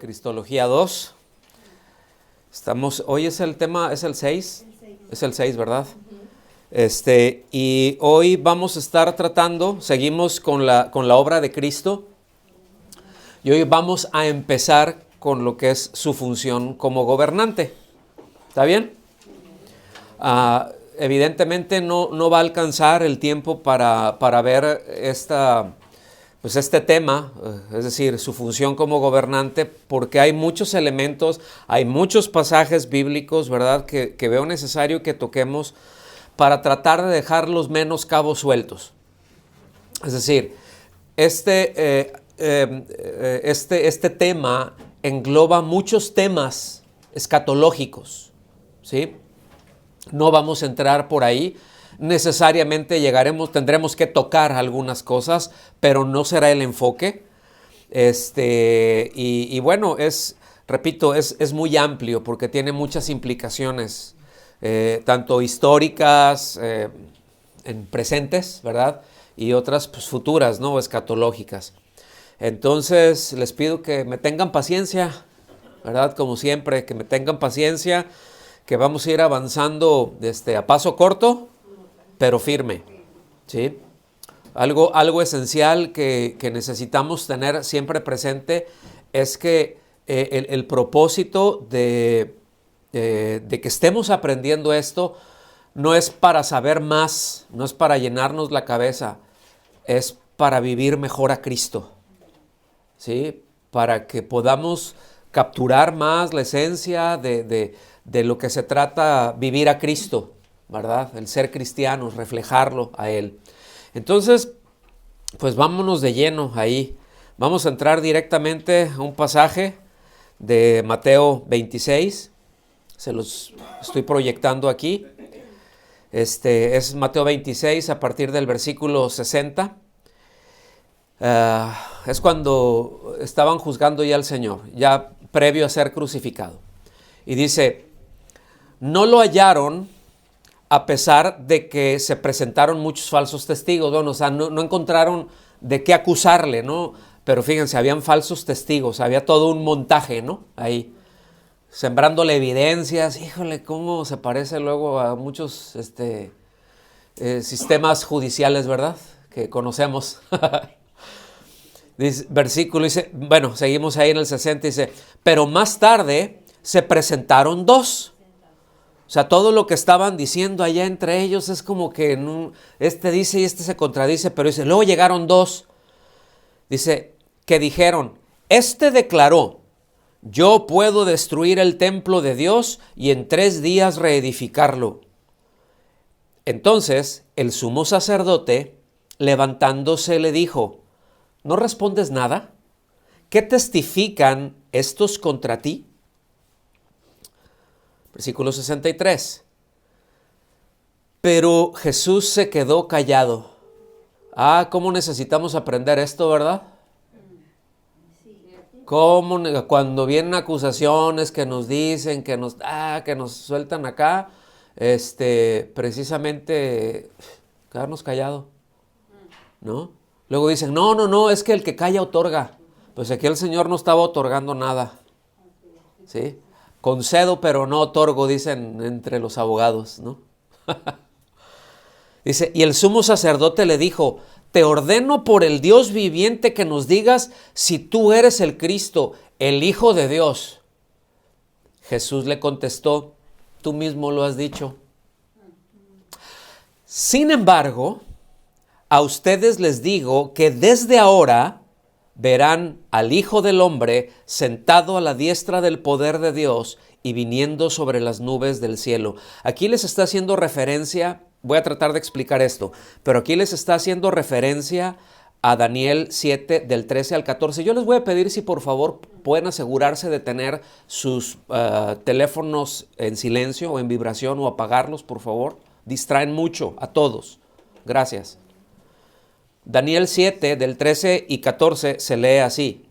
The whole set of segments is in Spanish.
Cristología 2. Hoy es el tema, es el 6. Es el 6, ¿verdad? Y hoy vamos a estar tratando, seguimos con la obra de Cristo. Y hoy vamos a empezar con lo que es su función como gobernante. ¿Está bien? Evidentemente no va a alcanzar el tiempo para ver este tema, es decir, su función como gobernante, porque hay muchos elementos, hay muchos pasajes bíblicos, ¿verdad?, que veo necesario que toquemos para tratar de dejar los menos cabos sueltos. Es decir, este tema engloba muchos temas escatológicos, ¿sí? No vamos a entrar por ahí. Necesariamente tendremos que tocar algunas cosas, pero no será el enfoque. Y bueno, repito, es muy amplio porque tiene muchas implicaciones, tanto históricas, en presentes, ¿verdad? Y otras pues, futuras, ¿no? Escatológicas. Entonces, les pido que me tengan paciencia, ¿verdad? Como siempre, que me tengan paciencia, que vamos a ir avanzando a paso corto, pero firme, ¿sí? Algo esencial que necesitamos tener siempre presente es que el propósito de que estemos aprendiendo esto no es para saber más, no es para llenarnos la cabeza, es para vivir mejor a Cristo, ¿sí? Para que podamos capturar más la esencia de lo que se trata vivir a Cristo, ¿verdad? El ser cristianos, reflejarlo a Él. Entonces, pues vámonos de lleno ahí. Vamos a entrar directamente a un pasaje de Mateo 26. Se los estoy proyectando aquí. Es Mateo 26 a partir del versículo 60. Es cuando estaban juzgando ya al Señor, ya previo a ser crucificado. Y dice, no lo hallaron a pesar de que se presentaron muchos falsos testigos. Bueno, o sea, no encontraron de qué acusarle, ¿no? Pero fíjense, habían falsos testigos, había todo un montaje, ¿no? Ahí, sembrándole evidencias. Híjole, cómo se parece luego a muchos sistemas judiciales, ¿verdad? Que conocemos. Versículo dice, bueno, seguimos ahí en el 60, dice, pero más tarde se presentaron dos. O sea, todo lo que estaban diciendo allá entre ellos es como que este dice y este se contradice, pero dice, luego llegaron dos. Dice, que dijeron, este declaró, yo puedo destruir el templo de Dios y en 3 días reedificarlo. Entonces, el sumo sacerdote, levantándose, le dijo, ¿no respondes nada? ¿Qué testifican estos contra ti? Versículo 63. Pero Jesús se quedó callado. ¿Cómo necesitamos aprender esto, verdad? ¿Cómo cuando vienen acusaciones que nos dicen, que nos sueltan acá, precisamente quedarnos callados, ¿no? Luego dicen, no, es que el que calla otorga. Pues aquí el Señor no estaba otorgando nada, ¿sí? Concedo, pero no otorgo, dicen entre los abogados, ¿no? Dice, y el sumo sacerdote le dijo, te ordeno por el Dios viviente que nos digas si tú eres el Cristo, el Hijo de Dios. Jesús le contestó, tú mismo lo has dicho. Sin embargo, a ustedes les digo que desde ahora verán al Hijo del Hombre sentado a la diestra del poder de Dios y viniendo sobre las nubes del cielo. Aquí les está haciendo referencia, voy a tratar de explicar esto, pero aquí les está haciendo referencia a Daniel 7 del 13 al 14. Yo les voy a pedir si por favor pueden asegurarse de tener sus teléfonos en silencio o en vibración o apagarlos, por favor. Distraen mucho a todos. Gracias. Daniel 7, del 13 y 14, se lee así.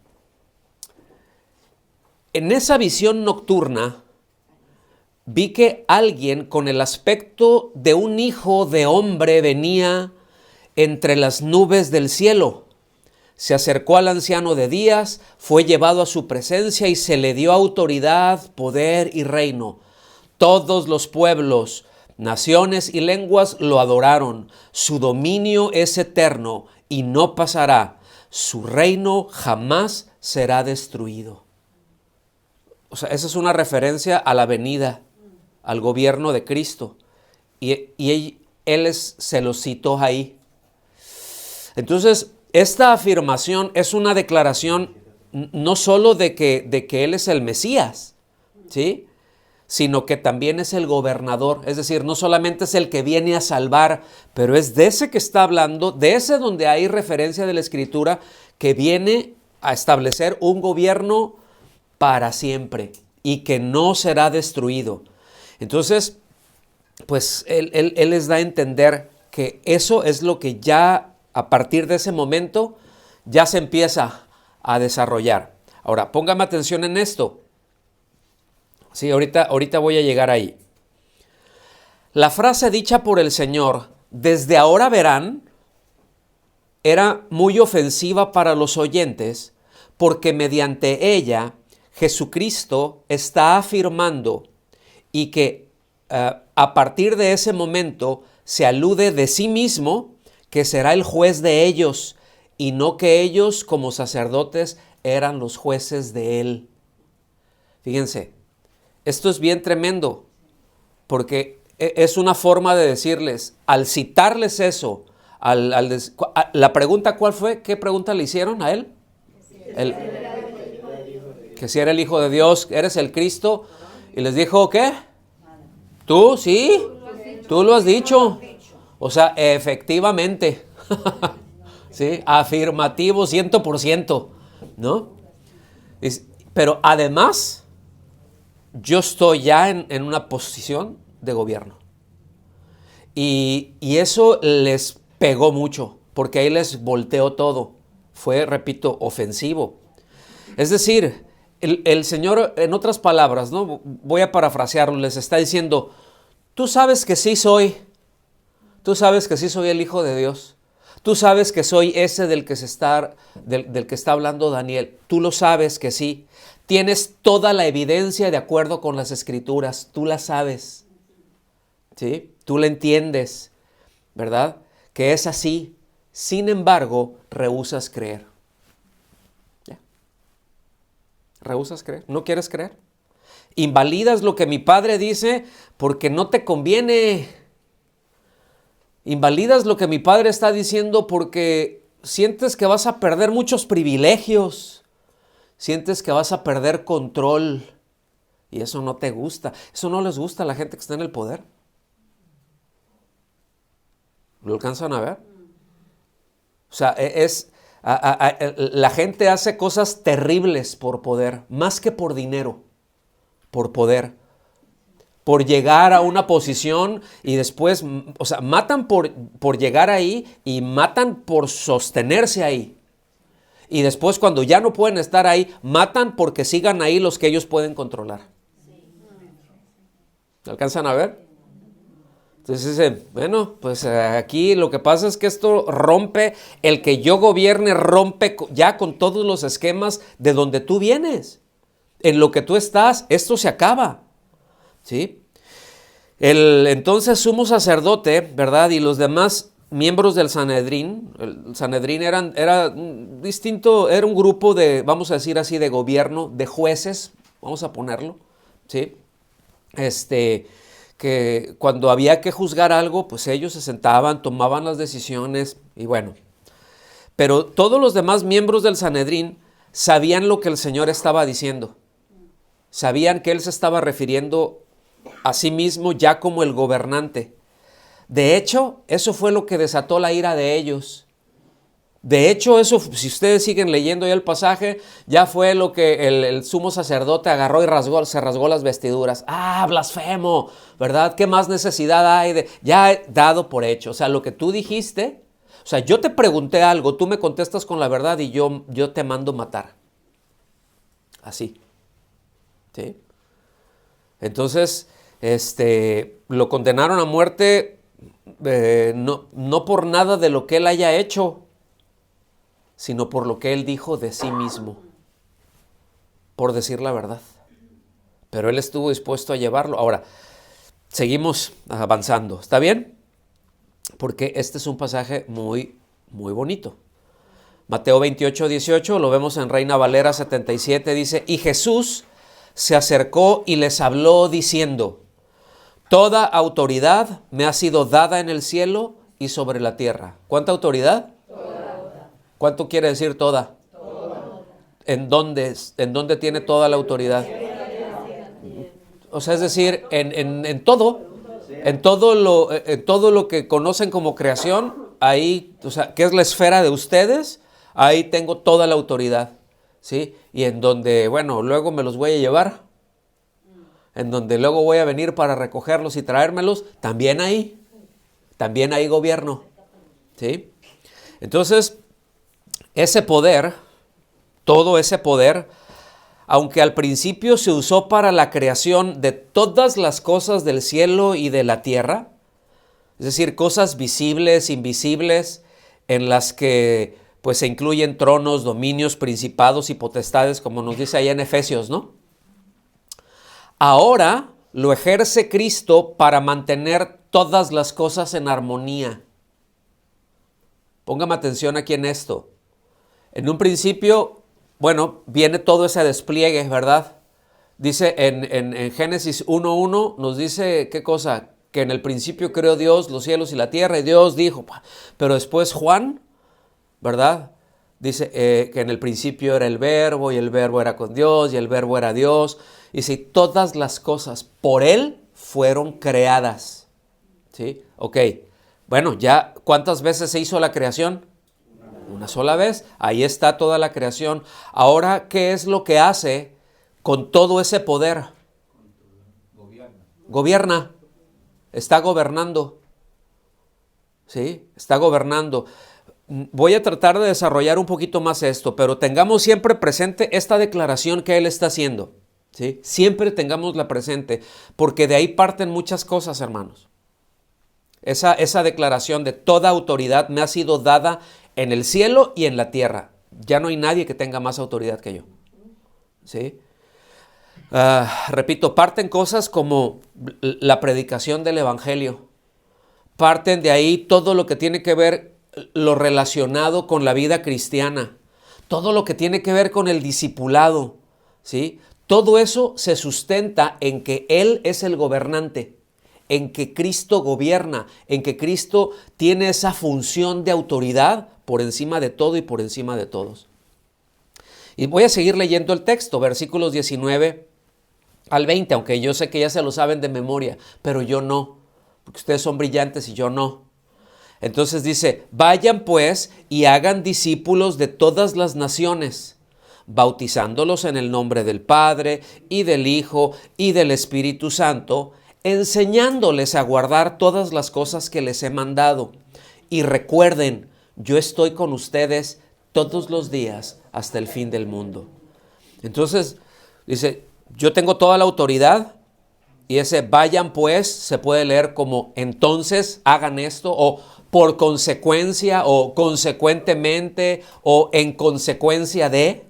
En esa visión nocturna, vi que alguien con el aspecto de un hijo de hombre venía entre las nubes del cielo. se acercó al anciano de días, fue llevado a su presencia y se le dio autoridad, poder y reino. Todos los pueblos, naciones y lenguas lo adoraron. Su dominio es eterno y no pasará. Su reino jamás será destruido. O sea, esa es una referencia a la venida, al gobierno de Cristo. Y él se lo citó ahí. Entonces, esta afirmación es una declaración no solo de que Él es el Mesías, ¿sí?, sino que también es el gobernador. Es decir, no solamente es el que viene a salvar, pero es de ese que está hablando, de ese donde hay referencia de la Escritura, que viene a establecer un gobierno para siempre y que no será destruido. Entonces, pues él les da a entender que eso es lo que ya a partir de ese momento ya se empieza a desarrollar. Ahora, póngame atención en esto. Sí, ahorita voy a llegar ahí. La frase dicha por el Señor, desde ahora verán, era muy ofensiva para los oyentes, porque mediante ella Jesucristo está afirmando y que a partir de ese momento se alude de sí mismo que será el juez de ellos y no que ellos como sacerdotes eran los jueces de él. Fíjense, esto es bien tremendo porque es una forma de decirles, al citarles eso, la pregunta ¿cuál fue? ¿Qué pregunta le hicieron a él? Que si era el Hijo de Dios, eres el Cristo. Y les dijo, ¿qué? ¿Tú? ¿Sí? Tú lo has dicho. O sea, efectivamente. ¿Sí? Afirmativo 100%, ¿no? Pero además, yo estoy ya en una posición de gobierno. Y eso les pegó mucho, porque ahí les volteó todo. Fue, repito, ofensivo. Es decir, el Señor, en otras palabras, ¿no? Voy a parafrasearlo, les está diciendo, tú sabes que sí soy el Hijo de Dios. Tú sabes que soy ese del que está hablando Daniel. Tú lo sabes que sí. Tienes toda la evidencia de acuerdo con las Escrituras. Tú la sabes. ¿Sí? Tú la entiendes, ¿verdad? Que es así. Sin embargo, rehúsas creer. ¿Ya? ¿Rehúsas creer? ¿No quieres creer? Invalidas lo que mi Padre dice porque no te conviene. Invalidas lo que mi Padre está diciendo porque sientes que vas a perder muchos privilegios. Sientes que vas a perder control. Y eso no te gusta. Eso no les gusta a la gente que está en el poder. ¿Lo alcanzan a ver? O sea, la gente hace cosas terribles por poder, más que por dinero, por poder, por llegar a una posición y después, o sea, matan por llegar ahí y matan por sostenerse ahí. Y después cuando ya no pueden estar ahí, matan porque sigan ahí los que ellos pueden controlar. ¿Se alcanzan a ver? Entonces dice, bueno, pues aquí lo que pasa es que esto rompe, el que yo gobierne rompe ya con todos los esquemas de donde tú vienes. En lo que tú estás, esto se acaba. ¿Sí? El entonces sumo sacerdote, ¿verdad? Y los demás miembros del Sanedrín, el Sanedrín era distinto, era un grupo de, vamos a decir así, de gobierno, de jueces, vamos a ponerlo, ¿sí? Que cuando había que juzgar algo, pues ellos se sentaban, tomaban las decisiones y bueno. Pero todos los demás miembros del Sanedrín sabían lo que el Señor estaba diciendo. Sabían que Él se estaba refiriendo a sí mismo ya como el gobernante. De hecho, eso fue lo que desató la ira de ellos. De hecho, eso, si ustedes siguen leyendo ya el pasaje, ya fue lo que el sumo sacerdote agarró y se rasgó las vestiduras. ¡Ah, blasfemo! ¿Verdad? ¿Qué más necesidad hay de...? Ya he dado por hecho. O sea, lo que tú dijiste, o sea, yo te pregunté algo, tú me contestas con la verdad y yo te mando matar. Así. ¿Sí? Entonces, lo condenaron a muerte no por nada de lo que él haya hecho, sino por lo que Él dijo de sí mismo, por decir la verdad. Pero Él estuvo dispuesto a llevarlo. Ahora, seguimos avanzando. ¿Está bien? Porque este es un pasaje muy, muy bonito. Mateo 28, 18, lo vemos en Reina Valera 77, dice, y Jesús se acercó y les habló diciendo, toda autoridad me ha sido dada en el cielo y sobre la tierra. ¿Cuánta autoridad? Toda. ¿Cuánto quiere decir toda? Toda. ¿En dónde tiene toda la autoridad? O sea, es decir, en todo, en todo lo que conocen como creación, ahí, o sea, ¿qué es la esfera de ustedes? Ahí tengo toda la autoridad, ¿sí? Y en donde, bueno, luego me los voy a llevar, en donde luego voy a venir para recogerlos y traérmelos, también hay gobierno, ¿sí? Entonces, ese poder, todo ese poder, aunque al principio se usó para la creación de todas las cosas del cielo y de la tierra, es decir, cosas visibles, invisibles, en las que pues se incluyen tronos, dominios, principados y potestades, como nos dice allá en Efesios, ¿no? Ahora lo ejerce Cristo para mantener todas las cosas en armonía. Póngame atención aquí en esto. En un principio, bueno, viene todo ese despliegue, ¿verdad? Dice en Génesis 1:1, nos dice, ¿qué cosa? Que en el principio creó Dios los cielos y la tierra, y Dios dijo, pero después Juan, ¿verdad? Dice que en el principio era el verbo, y el verbo era con Dios, y el verbo era Dios. Y si todas las cosas por Él fueron creadas. ¿Sí? Ok. Bueno, ya, ¿cuántas veces se hizo la creación? Una sola vez. Ahí está toda la creación. Ahora, ¿qué es lo que hace con todo ese poder? Gobierna. Está gobernando. ¿Sí? Está gobernando. Voy a tratar de desarrollar un poquito más esto, pero tengamos siempre presente esta declaración que Él está haciendo. ¿Sí? Siempre tengámosla presente, porque de ahí parten muchas cosas, hermanos. Esa declaración de toda autoridad me ha sido dada en el cielo y en la tierra. Ya no hay nadie que tenga más autoridad que yo. ¿Sí? Repito, parten cosas como la predicación del evangelio. Parten de ahí todo lo que tiene que ver lo relacionado con la vida cristiana, todo lo que tiene que ver con el discipulado, ¿sí? Todo eso se sustenta en que Él es el gobernante, en que Cristo gobierna, en que Cristo tiene esa función de autoridad por encima de todo y por encima de todos. Y voy a seguir leyendo el texto, versículos 19 al 20, aunque yo sé que ya se lo saben de memoria, pero yo no, porque ustedes son brillantes y yo no. Entonces dice, vayan pues y hagan discípulos de todas las naciones, bautizándolos en el nombre del Padre y del Hijo y del Espíritu Santo, enseñándoles a guardar todas las cosas que les he mandado. Y recuerden, yo estoy con ustedes todos los días hasta el fin del mundo. Entonces dice, yo tengo toda la autoridad. Y ese vayan pues se puede leer como entonces hagan esto, o por consecuencia, o consecuentemente, o en consecuencia de.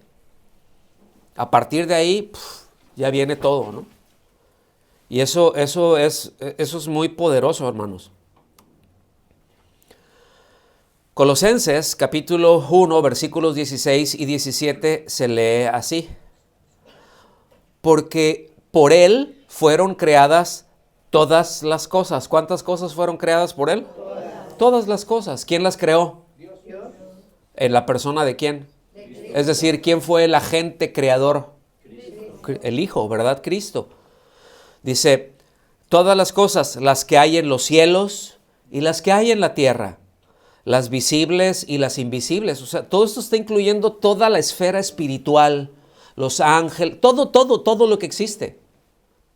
A partir de ahí ya viene todo, ¿no? Y eso es muy poderoso, hermanos. Colosenses capítulo 1, versículos 16 y 17 se lee así. Porque por Él fueron creadas todas las cosas. ¿Cuántas cosas fueron creadas por Él? Todas las cosas. ¿Quién las creó? Dios. ¿En la persona de quién? Es decir, ¿quién fue el agente creador? Cristo. El Hijo, ¿verdad? Cristo. Dice, todas las cosas, las que hay en los cielos y las que hay en la tierra, las visibles y las invisibles. O sea, todo esto está incluyendo toda la esfera espiritual, los ángeles, todo lo que existe.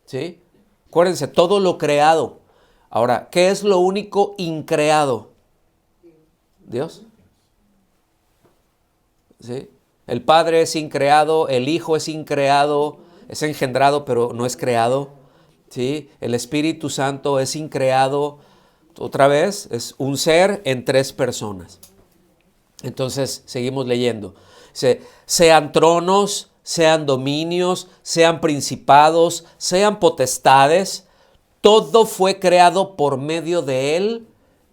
¿Sí? Acuérdense, todo lo creado. Ahora, ¿qué es lo único increado? Dios. ¿Sí? El Padre es increado, el Hijo es increado, es engendrado, pero no es creado. ¿Sí? El Espíritu Santo es increado. Otra vez, es un ser en tres personas. Entonces, seguimos leyendo. Dice, sean tronos, sean dominios, sean principados, sean potestades, todo fue creado por medio de Él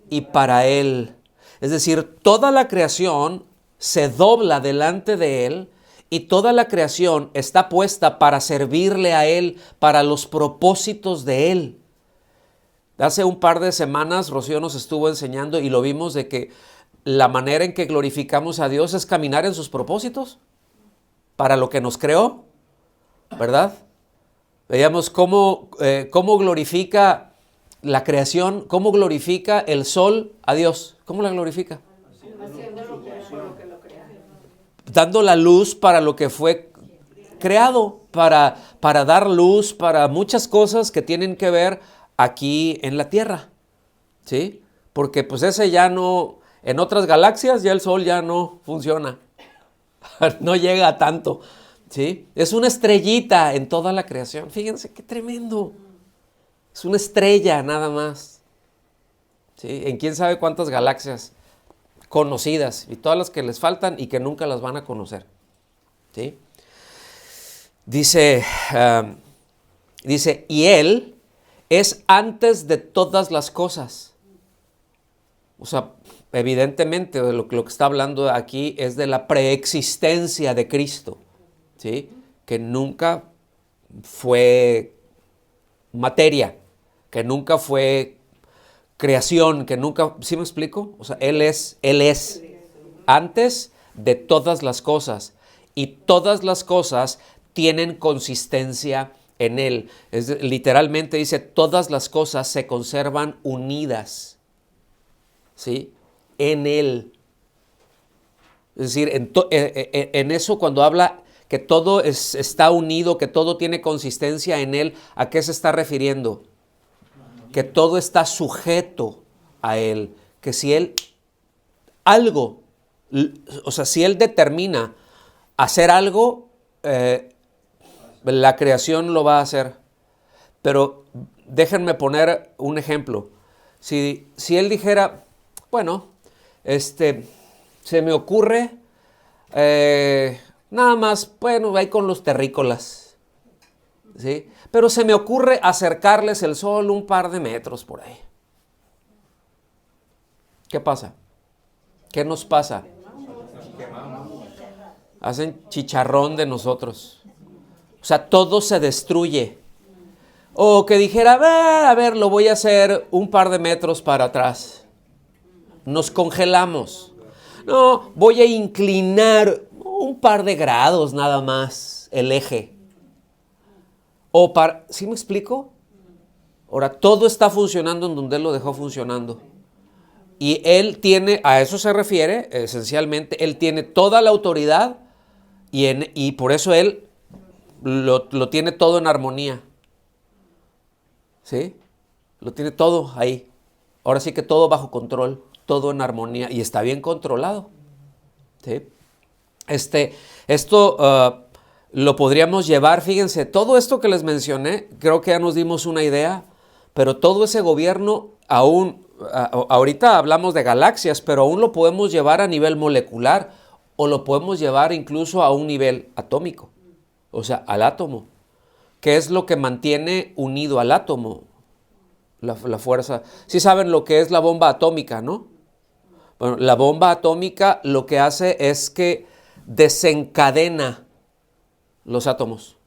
y para Él. Es decir, toda la creación se dobla delante de Él y toda la creación está puesta para servirle a Él, para los propósitos de Él. Hace un par de semanas Rocío nos estuvo enseñando y lo vimos de que la manera en que glorificamos a Dios es caminar en sus propósitos para lo que nos creó, ¿verdad? Veíamos cómo glorifica la creación, cómo glorifica el sol a Dios. ¿Cómo la glorifica? Haciéndolo por lo que lo crearon. Dando la luz para lo que fue creado, para dar luz, para muchas cosas que tienen que ver aquí en la Tierra, ¿sí? Porque pues ese ya no, en otras galaxias ya el sol ya no funciona, no llega a tanto, ¿sí? Es una estrellita en toda la creación, fíjense qué tremendo, es una estrella nada más, ¿sí? En quién sabe cuántas galaxias conocidas y todas las que les faltan y que nunca las van a conocer, ¿sí? Dice, y Él es antes de todas las cosas. O sea, evidentemente lo que está hablando aquí es de la preexistencia de Cristo, ¿sí? Que nunca fue materia, que nunca fue creación, que nunca, ¿sí me explico? O sea, Él es antes de todas las cosas y todas las cosas tienen consistencia en Él. Literalmente dice, todas las cosas se conservan unidas, ¿sí? En Él. Es decir, en eso cuando habla que todo está unido, que todo tiene consistencia en Él, ¿a qué se está refiriendo? Que todo está sujeto a Él. Que si Él algo, o sea, si Él determina hacer algo, la creación lo va a hacer. Pero déjenme poner un ejemplo. Si Él dijera, bueno, se me ocurre, nada más, bueno, ahí con los terrícolas, ¿sí? Pero se me ocurre acercarles el sol un par de metros por ahí. ¿Qué pasa? ¿Qué nos pasa? Hacen chicharrón de nosotros. O sea, todo se destruye. O que dijera, a ver, lo voy a hacer un par de metros para atrás. Nos congelamos. No, voy a inclinar un par de grados nada más el eje. ¿Sí me explico? Ahora, todo está funcionando en donde Él lo dejó funcionando. Y Él tiene, a eso se refiere, esencialmente, Él tiene toda la autoridad y por eso Él lo tiene todo en armonía. ¿Sí? Lo tiene todo ahí. Ahora sí que todo bajo control, todo en armonía y está bien controlado. ¿Sí? Esto lo podríamos llevar, fíjense, todo esto que les mencioné, creo que ya nos dimos una idea, pero todo ese gobierno aún, ahorita hablamos de galaxias, pero aún lo podemos llevar a nivel molecular o lo podemos llevar incluso a un nivel atómico, o sea, al átomo. ¿Qué es lo que mantiene unido al átomo? La fuerza. Sí saben lo que es la bomba atómica, ¿no? Bueno, la bomba atómica lo que hace es que desencadena los átomos.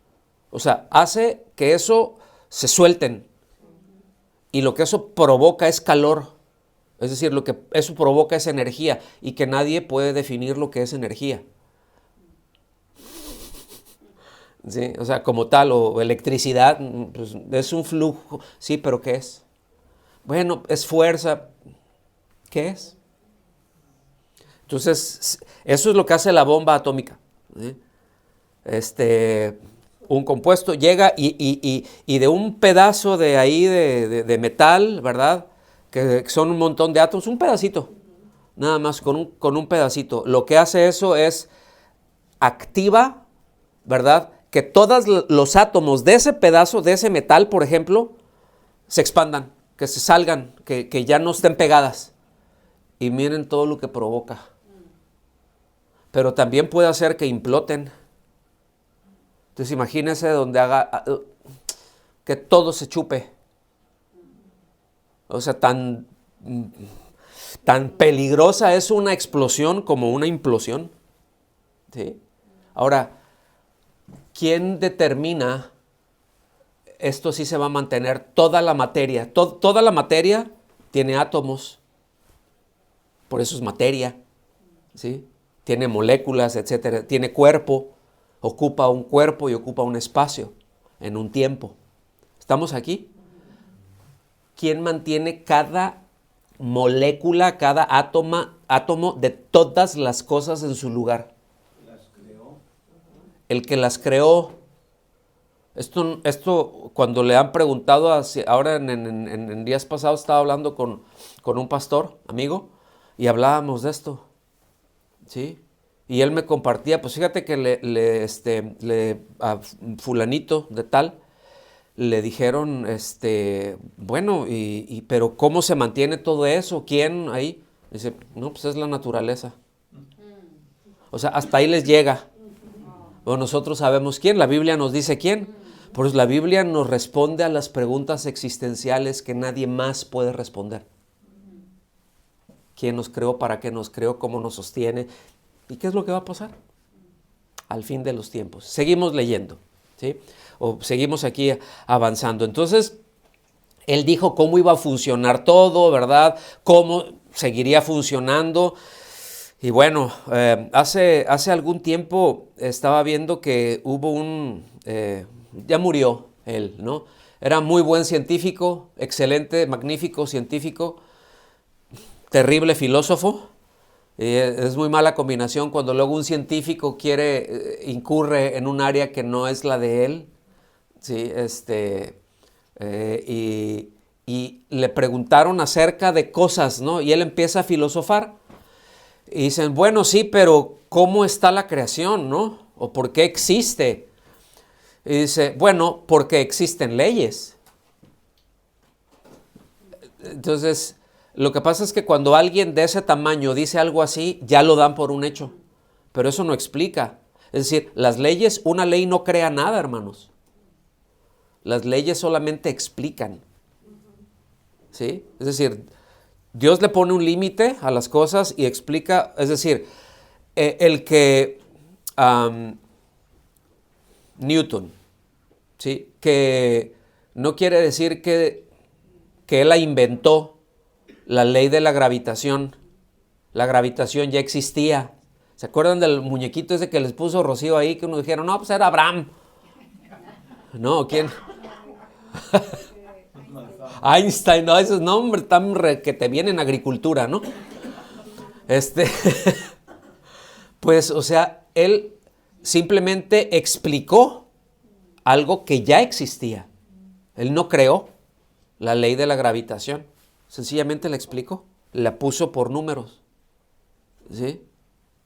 O sea, hace que eso se suelten. Y lo que eso provoca es calor. Es decir, lo que eso provoca es energía. Y que nadie puede definir lo que es energía. ¿Sí? O sea, como tal, o electricidad, pues es un flujo. Sí, pero ¿qué es? Bueno, es fuerza. ¿Qué es? Entonces, eso es lo que hace la bomba atómica. ¿Sí? Un compuesto llega y de un pedazo de ahí de metal, ¿verdad? Que son un montón de átomos, un pedacito, nada más con un pedacito. Lo que hace eso es activa, ¿verdad? Que todos los átomos de ese pedazo, de ese metal, por ejemplo, se expandan, que se salgan, que ya no estén pegadas. Y miren todo lo que provoca. pero también puede hacer que imploten. Entonces imagínese donde haga que todo se chupe. O sea, tan peligrosa es una explosión como una implosión. ¿Sí? Ahora, ¿quién determina esto sí se va a mantener? Toda la materia. Toda la materia tiene átomos. Por eso es materia. ¿Sí? Tiene moléculas, etcétera. Tiene cuerpo. Ocupa un cuerpo y ocupa un espacio en un tiempo. ¿Estamos aquí? ¿Quién mantiene cada molécula, cada átomo de todas las cosas en su lugar? Las creó. El que las creó. Esto cuando le han preguntado, ahora en días pasados estaba hablando con un pastor, amigo, y hablábamos de esto. ¿Sí? Y él me compartía, pues fíjate que a fulanito de tal, le dijeron, bueno, pero ¿cómo se mantiene todo eso? ¿Quién ahí? Dice, no, pues es la naturaleza. O sea, hasta ahí les llega. Bueno, nosotros sabemos quién, la Biblia nos dice quién. Por eso la Biblia nos responde a las preguntas existenciales que nadie más puede responder. ¿Quién nos creó? ¿Para qué nos creó? ¿Cómo nos sostiene? ¿Y qué es lo que va a pasar? Al fin de los tiempos. Seguimos leyendo, ¿sí? O seguimos aquí avanzando. Entonces, él dijo cómo iba a funcionar todo, ¿verdad? Cómo seguiría funcionando. Y bueno, hace algún tiempo estaba viendo que hubo ya murió él, ¿no? Era muy buen científico, excelente, magnífico científico, terrible filósofo. Es muy mala combinación cuando luego un científico incurre en un área que no es la de él. Sí, y le preguntaron acerca de cosas, ¿no? Y él empieza a filosofar. Y dicen, bueno, sí, pero ¿cómo está la creación, no? ¿O por qué existe? Y dice, bueno, porque existen leyes. Entonces, lo que pasa es que cuando alguien de ese tamaño dice algo así, ya lo dan por un hecho. Pero eso no explica. Es decir, las leyes, una ley no crea nada, hermanos. Las leyes solamente explican. ¿Sí? Es decir, Dios le pone un límite a las cosas y explica, es decir, Newton, ¿sí? Que no quiere decir que él la inventó, la ley de la gravitación. La gravitación ya existía. ¿Se acuerdan del muñequito ese que les puso Rocío ahí? Que uno dijeron, no, pues era Abraham. No, ¿quién? Einstein, no, esos nombres tan que te vienen en agricultura, ¿no? Pues, o sea, él simplemente explicó algo que ya existía. Él no creó la ley de la gravitación. Sencillamente la explicó, la puso por números. ¿Sí?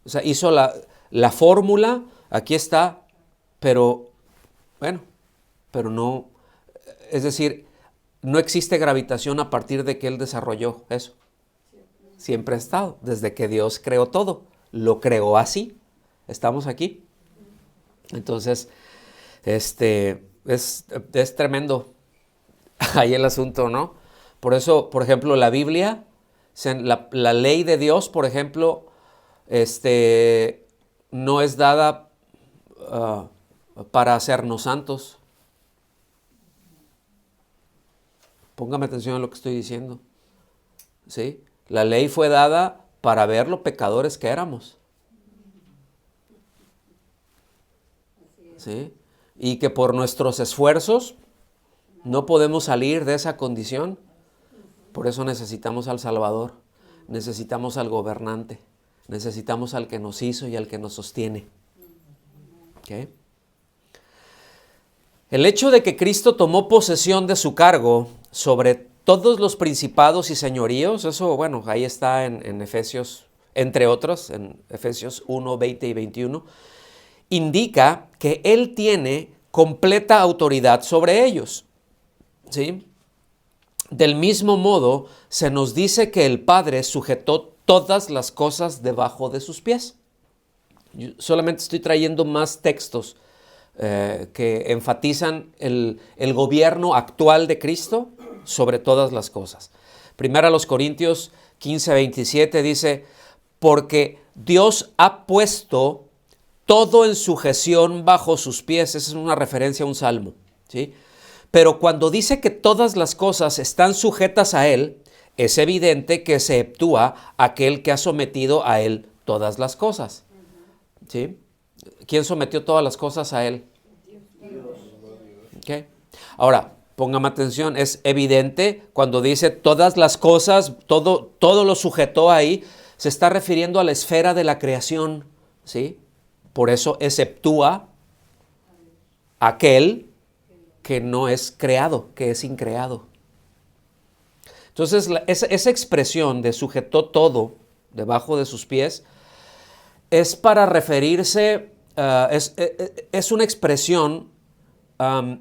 O sea, hizo la fórmula, aquí está, pero, bueno, pero no, es decir, no existe gravitación a partir de que él desarrolló eso. Siempre ha estado, desde que Dios creó todo, lo creó así. ¿Estamos aquí? Entonces, es tremendo ahí el asunto, ¿no? Por eso, por ejemplo, la Biblia, la ley de Dios, por ejemplo, no es dada para hacernos santos. Póngame atención a lo que estoy diciendo. ¿Sí? La ley fue dada para ver lo pecadores que éramos. ¿Sí? Y que por nuestros esfuerzos no podemos salir de esa condición. Por eso necesitamos al Salvador, necesitamos al gobernante, necesitamos al que nos hizo y al que nos sostiene. ¿Okay? El hecho de que Cristo tomó posesión de su cargo sobre todos los principados y señoríos, eso, bueno, ahí está en Efesios, entre otros, en Efesios 1, 20 y 21, indica que Él tiene completa autoridad sobre ellos. ¿Sí? Del mismo modo, se nos dice que el Padre sujetó todas las cosas debajo de sus pies. Yo solamente estoy trayendo más textos que enfatizan el gobierno actual de Cristo sobre todas las cosas. Primera a los Corintios 15:27 dice, porque Dios ha puesto todo en sujeción bajo sus pies. Esa es una referencia a un salmo, ¿sí? Pero cuando dice que todas las cosas están sujetas a Él, es evidente que se exceptúa aquel que ha sometido a Él todas las cosas, ¿sí? ¿Quién sometió todas las cosas a Él? ¿Okay? Ahora, póngame atención, es evidente cuando dice todas las cosas, todo lo sujetó ahí, se está refiriendo a la esfera de la creación, ¿sí? Por eso exceptúa aquel que no es creado, que es increado. Entonces, esa expresión de sujetó todo debajo de sus pies es para referirse, es una expresión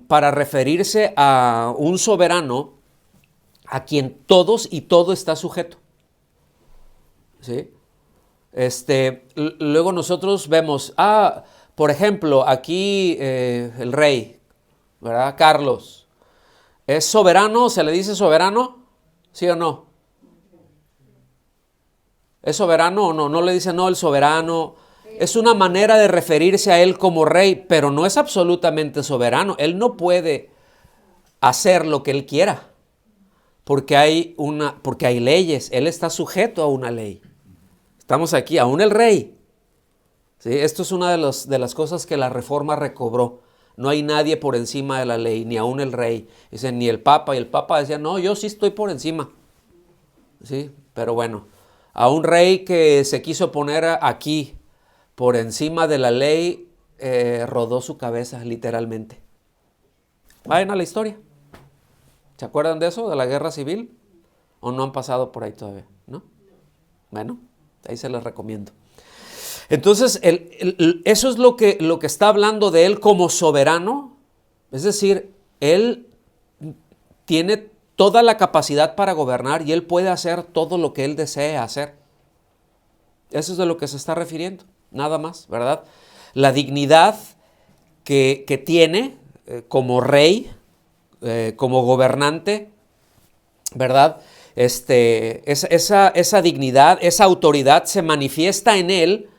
para referirse a un soberano a quien todos y todo está sujeto, ¿sí? Luego nosotros vemos, por ejemplo, aquí el rey, ¿verdad? Carlos, ¿es soberano? ¿Se le dice soberano? ¿Sí o no? ¿Es soberano o no? No le dicen no, el soberano. Es una manera de referirse a él como rey, pero no es absolutamente soberano. Él no puede hacer lo que él quiera, porque hay leyes. Él está sujeto a una ley. Estamos aquí, aún el rey. ¿Sí? Esto es una de las cosas que la Reforma recobró. No hay nadie por encima de la ley, ni aún el rey. Dicen, ni el Papa. Y el Papa decía, no, yo sí estoy por encima. ¿Sí? Pero bueno, a un rey que se quiso poner aquí por encima de la ley, rodó su cabeza literalmente. Vayan a la historia. ¿Se acuerdan de eso, de la guerra civil? ¿O no han pasado por ahí todavía? ¿No? Bueno, ahí se les recomiendo. Entonces, eso es lo que está hablando de él como soberano. Es decir, él tiene toda la capacidad para gobernar y él puede hacer todo lo que él desee hacer. Eso es de lo que se está refiriendo, nada más, ¿verdad? La dignidad que tiene como rey, como gobernante, ¿verdad? Esa dignidad, esa autoridad se manifiesta en él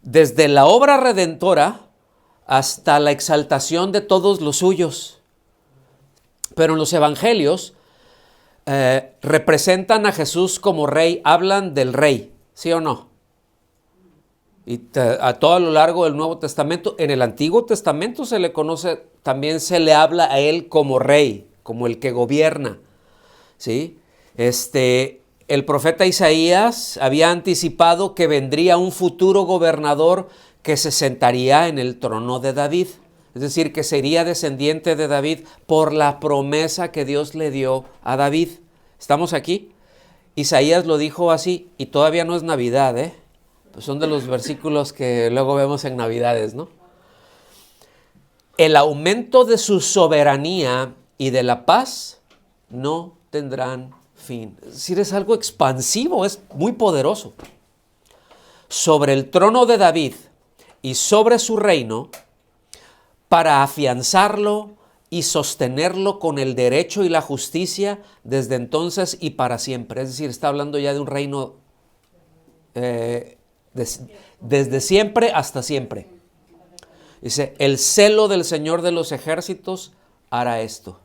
desde la obra redentora hasta la exaltación de todos los suyos. Pero en los evangelios representan a Jesús como rey, hablan del rey, ¿sí o no? Y a todo lo largo del Nuevo Testamento, en el Antiguo Testamento se le conoce, también se le habla a él como rey, como el que gobierna, ¿sí? El profeta Isaías había anticipado que vendría un futuro gobernador que se sentaría en el trono de David. Es decir, que sería descendiente de David por la promesa que Dios le dio a David. ¿Estamos aquí? Isaías lo dijo así, y todavía no es Navidad, ¿eh? Pues son de los versículos que luego vemos en Navidades, ¿no? El aumento de su soberanía y de la paz no tendrán fin. Es decir, es algo expansivo, es muy poderoso. Sobre el trono de David y sobre su reino, para afianzarlo y sostenerlo con el derecho y la justicia desde entonces y para siempre. Es decir, está hablando ya de un reino desde siempre hasta siempre. Dice, el celo del Señor de los ejércitos hará esto.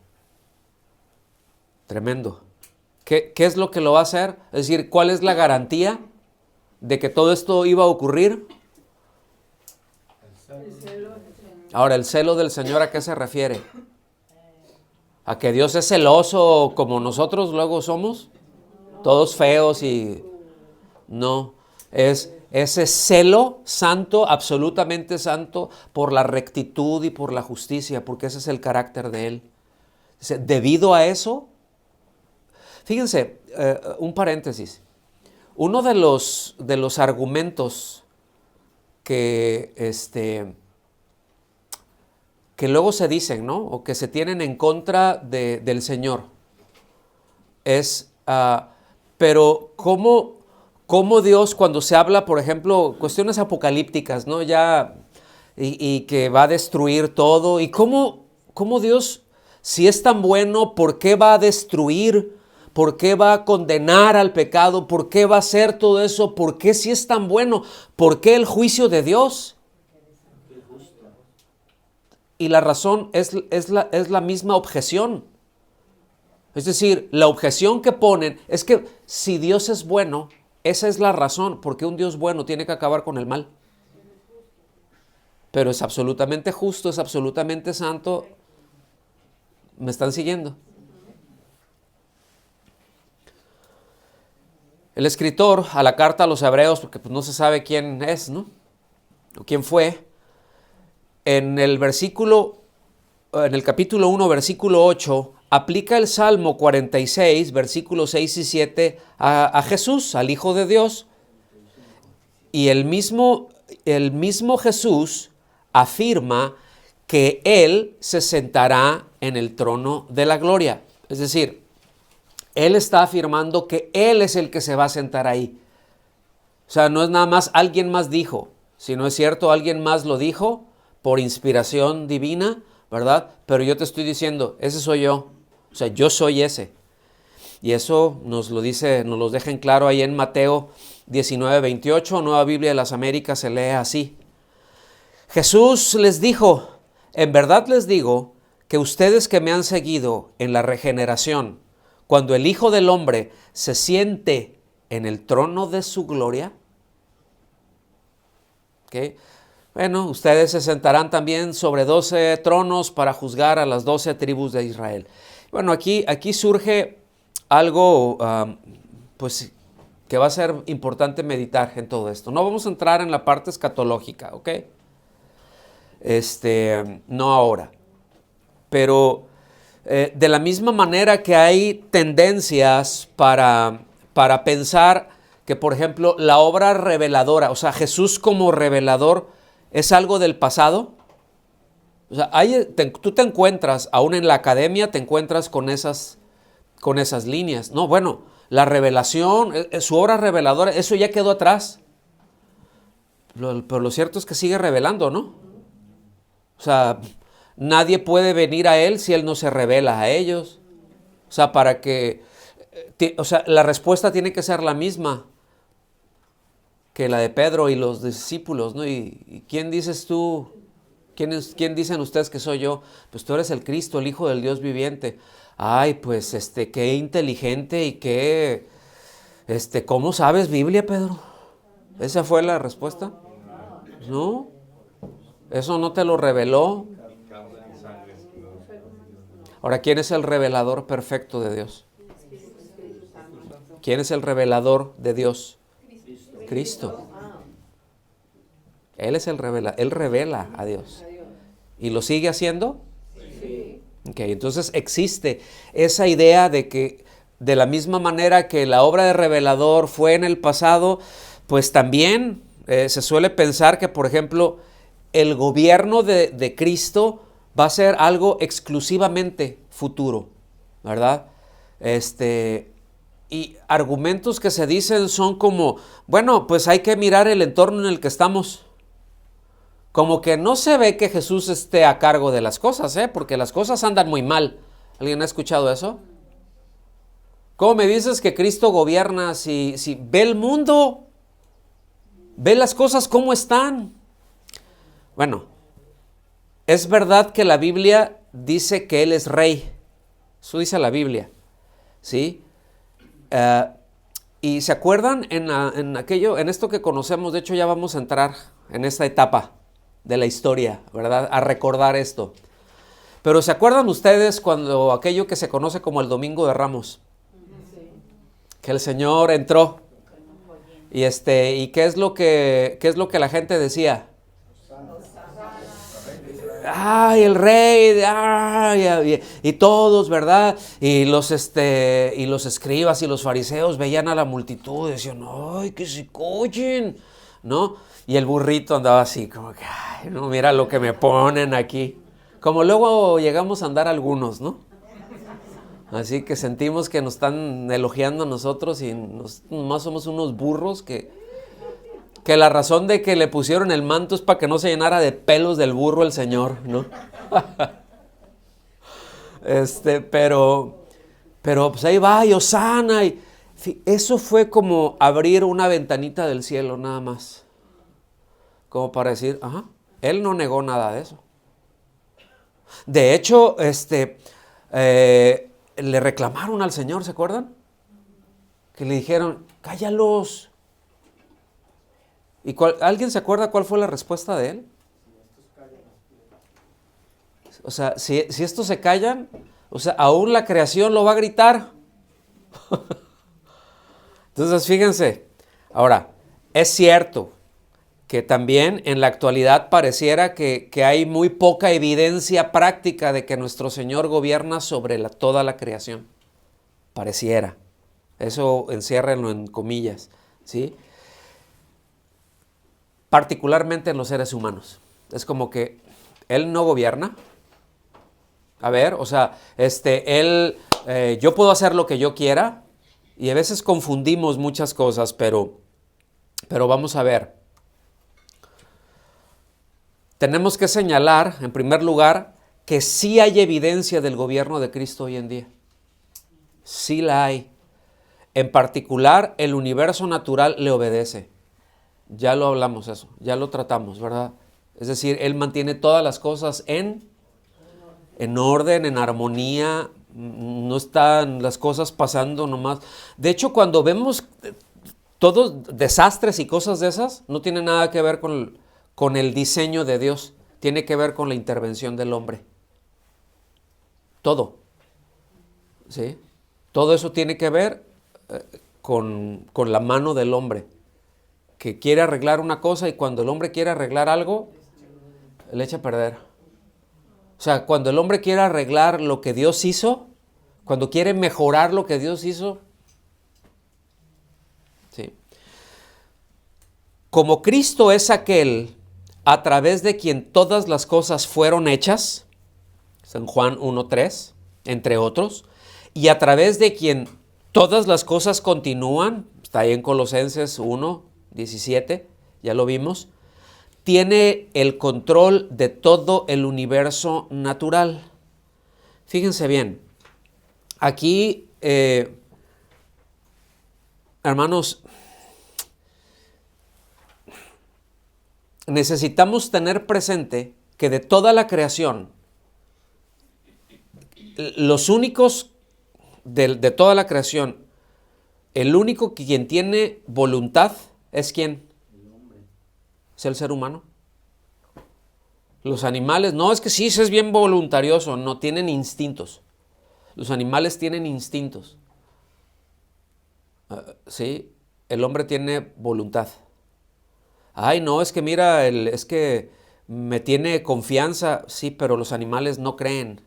Tremendo. ¿Qué es lo que lo va a hacer? Es decir, ¿cuál es la garantía de que todo esto iba a ocurrir? Ahora, ¿el celo del Señor a qué se refiere? ¿A que Dios es celoso como nosotros luego somos? Todos feos y... No, es ese celo santo, absolutamente santo, por la rectitud y por la justicia, porque ese es el carácter de Él. Debido a eso, fíjense, un paréntesis, uno de los argumentos que luego se dicen, ¿no? O que se tienen en contra del Señor es, pero ¿cómo cómo Dios, cuando se habla, por ejemplo, cuestiones apocalípticas, ¿no? Ya, y que va a destruir todo. Y cómo Dios, si es tan bueno, ¿por qué va a destruir? ¿Por qué va a condenar al pecado? ¿Por qué va a hacer todo eso? ¿Por qué si es tan bueno? ¿Por qué el juicio de Dios? Y la razón es la misma objeción. Es decir, la objeción que ponen es que si Dios es bueno, esa es la razón por qué un Dios bueno tiene que acabar con el mal. Pero es absolutamente justo, es absolutamente santo. ¿Me están siguiendo? El escritor a la carta a los hebreos, porque pues no se sabe quién es, ¿no? O quién fue, en el capítulo 1, versículo 8, aplica el Salmo 46, versículos 6 y 7 a Jesús, al Hijo de Dios. Y el mismo Jesús afirma que Él se sentará en el trono de la gloria. Es decir, Él está afirmando que Él es el que se va a sentar ahí. O sea, no es nada más alguien más dijo. Si no es cierto, alguien más lo dijo por inspiración divina, ¿verdad? Pero yo te estoy diciendo, ese soy yo. O sea, yo soy ese. Y eso nos lo deja en claro ahí en Mateo 19:28, Nueva Biblia de las Américas, se lee así. Jesús les dijo, en verdad les digo que ustedes que me han seguido en la regeneración, cuando el Hijo del Hombre se siente en el trono de su gloria, ¿okay? Bueno, ustedes se sentarán también sobre 12 tronos para juzgar a las 12 tribus de Israel. Bueno, aquí surge algo pues que va a ser importante meditar en todo esto. No vamos a entrar en la parte escatológica, ¿ok? No ahora. Pero de la misma manera que hay tendencias para pensar que, por ejemplo, la obra reveladora, o sea, Jesús como revelador, es algo del pasado. O sea, tú te encuentras, aún en la academia, te encuentras con esas líneas. No, bueno, la revelación, su obra reveladora, eso ya quedó atrás. Pero lo cierto es que sigue revelando, ¿no? O sea, nadie puede venir a Él si Él no se revela a ellos. O sea, la respuesta tiene que ser la misma que la de Pedro y los discípulos, ¿no? ¿Y quién dices tú? ¿Quién dicen ustedes que soy yo? Pues tú eres el Cristo, el Hijo del Dios viviente. Ay, pues qué inteligente y qué, ¿cómo sabes Biblia, Pedro? ¿Esa fue la respuesta? No, eso no te lo reveló. Ahora, ¿quién es el revelador perfecto de Dios? ¿Quién es el revelador de Dios? Cristo. Él es Él revela a Dios. ¿Y lo sigue haciendo? Sí. Okay, entonces existe esa idea de que de la misma manera que la obra de revelador fue en el pasado, pues también se suele pensar que, por ejemplo, el gobierno de Cristo va a ser algo exclusivamente futuro, ¿verdad? Y argumentos que se dicen son como, bueno, pues hay que mirar el entorno en el que estamos. Como que no se ve que Jesús esté a cargo de las cosas, porque las cosas andan muy mal. ¿Alguien ha escuchado eso? ¿Cómo me dices que Cristo gobierna si ve el mundo? Ve las cosas cómo están. Bueno, es verdad que la Biblia dice que Él es rey. Eso dice la Biblia, ¿sí? Y ¿se acuerdan en esto que conocemos? De hecho, ya vamos a entrar en esta etapa de la historia, ¿verdad? A recordar esto. Pero ¿se acuerdan ustedes cuando aquello que se conoce como el Domingo de Ramos? Sí. Que el Señor entró. Y ¿y qué es lo que la gente decía? ¡Ay, el rey! ¡Ay! Y todos, ¿verdad? Y los escribas y los fariseos veían a la multitud y decían, ¡ay, que se cochen! ¿No? Y el burrito andaba así, como que, ¡ay, no, mira lo que me ponen aquí! Como luego llegamos a andar algunos, ¿no? Así que sentimos que nos están elogiando a nosotros y más somos unos burros que la razón de que le pusieron el manto es para que no se llenara de pelos del burro el Señor, ¿no? Pero pues ahí va, y Hosana, y eso fue como abrir una ventanita del cielo nada más. Como para decir, ajá, él no negó nada de eso. De hecho, le reclamaron al Señor, ¿se acuerdan? Que le dijeron, cállalos. ¿Y alguien se acuerda cuál fue la respuesta de él? O sea, si estos se callan, o sea, aún la creación lo va a gritar. Entonces, fíjense, ahora, es cierto que también en la actualidad pareciera que hay muy poca evidencia práctica de que nuestro Señor gobierna sobre toda la creación. Pareciera. Eso enciérrenlo en comillas, ¿sí? Particularmente en los seres humanos. Es como que Él no gobierna. A ver, o sea, yo puedo hacer lo que yo quiera y a veces confundimos muchas cosas, pero vamos a ver. Tenemos que señalar, en primer lugar, que sí hay evidencia del gobierno de Cristo hoy en día. Sí la hay. En particular, el universo natural le obedece. Ya lo hablamos eso, ya lo tratamos, ¿verdad? Es decir, Él mantiene todas las cosas en orden, en armonía, no están las cosas pasando nomás. De hecho, cuando vemos todos desastres y cosas de esas, no tiene nada que ver con el diseño de Dios, tiene que ver con la intervención del hombre. Todo. ¿Sí? Todo eso tiene que ver con la mano del hombre, que quiere arreglar una cosa y cuando el hombre quiere arreglar algo, le echa a perder. O sea, cuando el hombre quiere arreglar lo que Dios hizo, cuando quiere mejorar lo que Dios hizo, ¿sí? Como Cristo es aquel a través de quien todas las cosas fueron hechas, San Juan 1:3, entre otros, y a través de quien todas las cosas continúan, está ahí en Colosenses 1:17, ya lo vimos, tiene el control de todo el universo natural. Fíjense bien, aquí, hermanos, necesitamos tener presente que de toda la creación, los únicos de toda la creación, el único quien tiene voluntad es ¿quién? El hombre. Es el ser humano. Los animales, no, es que sí, es bien voluntarioso, no, tienen instintos. Los animales tienen instintos. Sí, el hombre tiene voluntad. Ay, no, es que mira, es que me tiene confianza, sí, pero los animales no creen.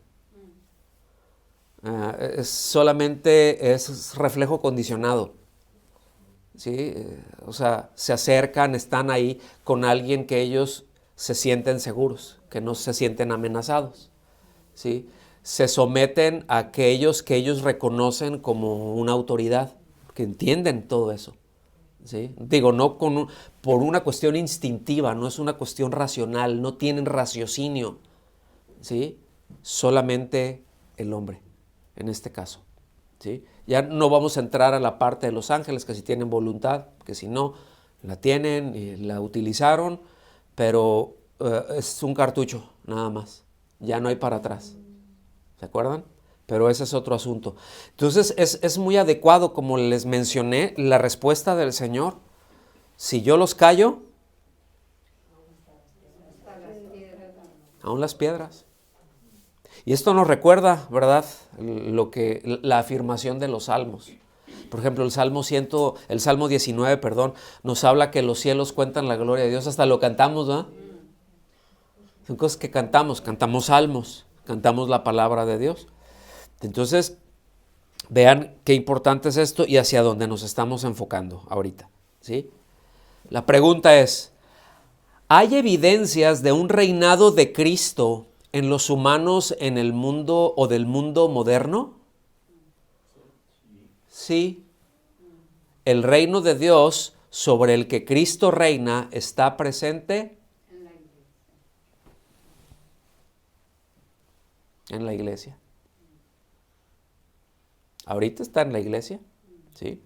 Solamente es reflejo condicionado. ¿Sí? O sea, se acercan, están ahí con alguien que ellos se sienten seguros, que no se sienten amenazados. ¿Sí? Se someten a aquellos que ellos reconocen como una autoridad, que entienden todo eso. ¿Sí? Digo, no por una cuestión instintiva, no es una cuestión racional, no tienen raciocinio. ¿Sí? Solamente el hombre, en este caso. ¿Sí? Ya no vamos a entrar a la parte de los ángeles, que si tienen voluntad, que si no, la tienen y la utilizaron, pero es un cartucho, nada más. Ya no hay para atrás. ¿Se acuerdan? Pero ese es otro asunto. Entonces es muy adecuado, como les mencioné, la respuesta del Señor. Si yo los callo, aún las piedras. Y esto nos recuerda, ¿verdad?, la afirmación de los salmos. Por ejemplo, el Salmo 19, nos habla que los cielos cuentan la gloria de Dios. Hasta lo cantamos, ¿verdad? Son cosas que cantamos salmos, cantamos la palabra de Dios. Entonces, vean qué importante es esto y hacia dónde nos estamos enfocando ahorita, ¿sí? La pregunta es, ¿hay evidencias de un reinado de Cristo en los humanos en el mundo o del mundo moderno? Sí, el reino de Dios sobre el que Cristo reina está presente en la iglesia. Ahorita está en la iglesia, ¿sí?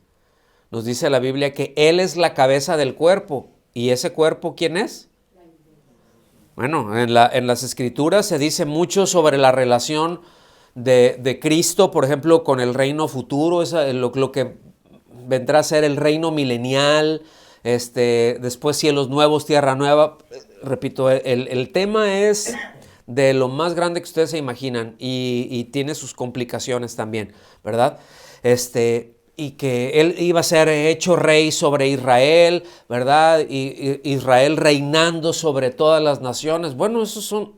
Nos dice la Biblia que Él es la cabeza del cuerpo. ¿Y ese cuerpo quién es? Bueno, en las Escrituras se dice mucho sobre la relación de Cristo, por ejemplo, con el reino futuro, lo que vendrá a ser el reino milenial, después cielos nuevos, tierra nueva. Repito, el tema es de lo más grande que ustedes se imaginan y tiene sus complicaciones también, ¿verdad? Y que Él iba a ser hecho rey sobre Israel, ¿verdad? Y Israel reinando sobre todas las naciones. Bueno, eso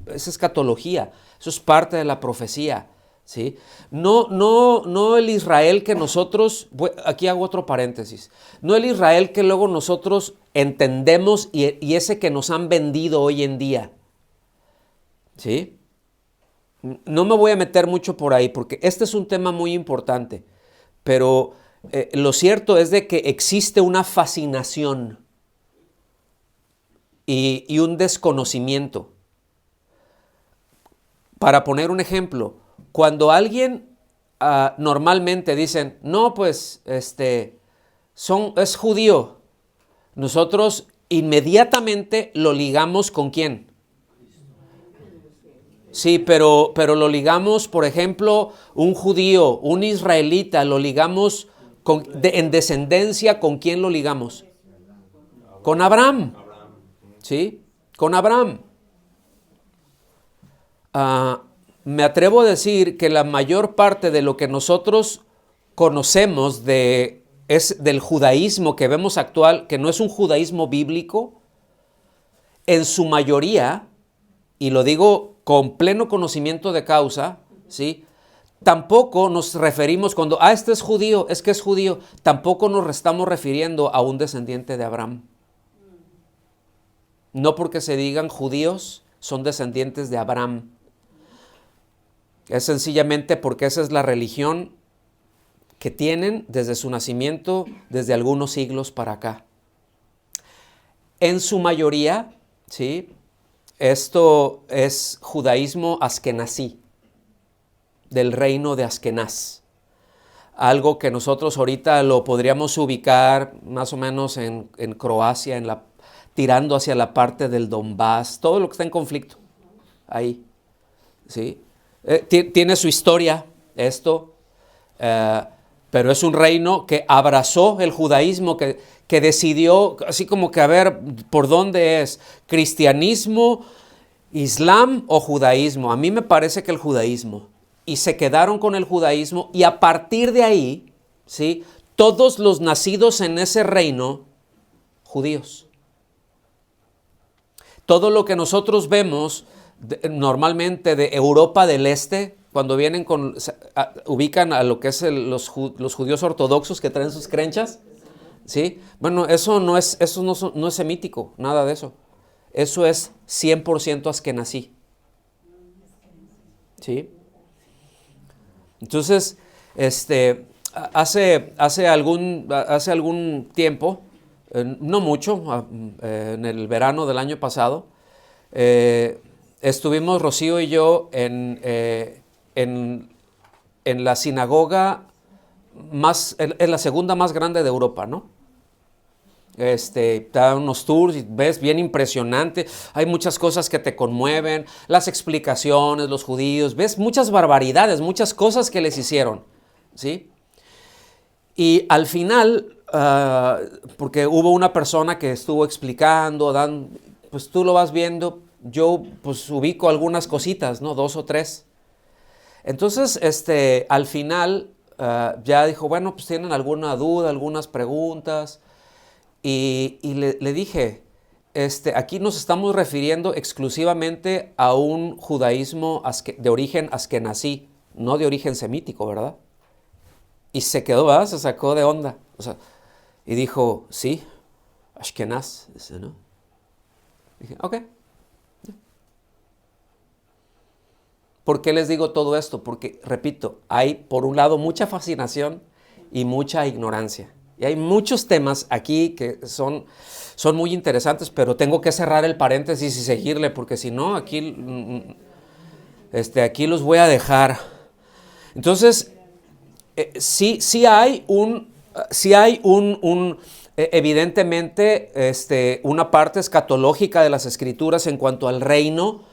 es escatología, eso es parte de la profecía, ¿sí? No el Israel que nosotros, aquí hago otro paréntesis, no el Israel que luego nosotros entendemos y ese que nos han vendido hoy en día, ¿sí? No me voy a meter mucho por ahí porque este es un tema muy importante. Pero lo cierto es de que existe una fascinación y un desconocimiento. Para poner un ejemplo, cuando alguien normalmente dicen, no, pues es judío, nosotros inmediatamente lo ligamos ¿con quién? Sí, pero lo ligamos, por ejemplo, un judío, un israelita, lo ligamos en descendencia, ¿con quién lo ligamos? Con Abraham, ¿sí? Con Abraham. Me atrevo a decir que la mayor parte de lo que nosotros conocemos es del judaísmo que vemos actual, que no es un judaísmo bíblico, en su mayoría, y lo digo con pleno conocimiento de causa, ¿sí? Tampoco nos referimos cuando, este es judío, es que es judío, tampoco nos estamos refiriendo a un descendiente de Abraham. No porque se digan judíos, son descendientes de Abraham. Es sencillamente porque esa es la religión que tienen desde su nacimiento, desde algunos siglos para acá. En su mayoría, ¿sí? Esto es judaísmo askenazí, del reino de Askenaz. Algo que nosotros ahorita lo podríamos ubicar más o menos en Croacia, tirando hacia la parte del Donbass, todo lo que está en conflicto, ahí, ¿sí? Tiene su historia esto, pero es un reino que abrazó el judaísmo, que decidió, así como que a ver, ¿por dónde es? ¿Cristianismo, islam o judaísmo? A mí me parece que el judaísmo. Y se quedaron con el judaísmo y a partir de ahí, ¿sí? Todos los nacidos en ese reino, judíos. Todo lo que nosotros vemos normalmente de Europa del Este, cuando vienen ubican a lo que es los judíos ortodoxos que traen sus crenchas, ¿sí? Bueno, eso no es semítico, nada de eso. Eso es 100% askenazí, ¿sí? Entonces, hace algún tiempo, no mucho, en el verano del año pasado, estuvimos Rocío y yo en la sinagoga en la segunda más grande de Europa, ¿no? Te dan unos tours y ves bien impresionante, hay muchas cosas que te conmueven, las explicaciones, los judíos, ves muchas barbaridades, muchas cosas que les hicieron, ¿sí? Y al final, porque hubo una persona que estuvo explicando, pues tú lo vas viendo, yo pues ubico algunas cositas, ¿no? 2 o 3. Entonces, al final ya dijo, bueno, pues tienen alguna duda, algunas preguntas. Y le dije, aquí nos estamos refiriendo exclusivamente a un judaísmo de origen askenazí, no de origen semítico, ¿verdad? Y se quedó, ¿verdad? Se sacó de onda. O sea, y dijo, sí, Ashkenaz, dice, ¿no? Dije, ok. ¿Por qué les digo todo esto? Porque, repito, hay por un lado mucha fascinación y mucha ignorancia. Y hay muchos temas aquí que son muy interesantes, pero tengo que cerrar el paréntesis y seguirle, porque si no, aquí los voy a dejar. Entonces, sí hay evidentemente, una parte escatológica de las Escrituras en cuanto al reino,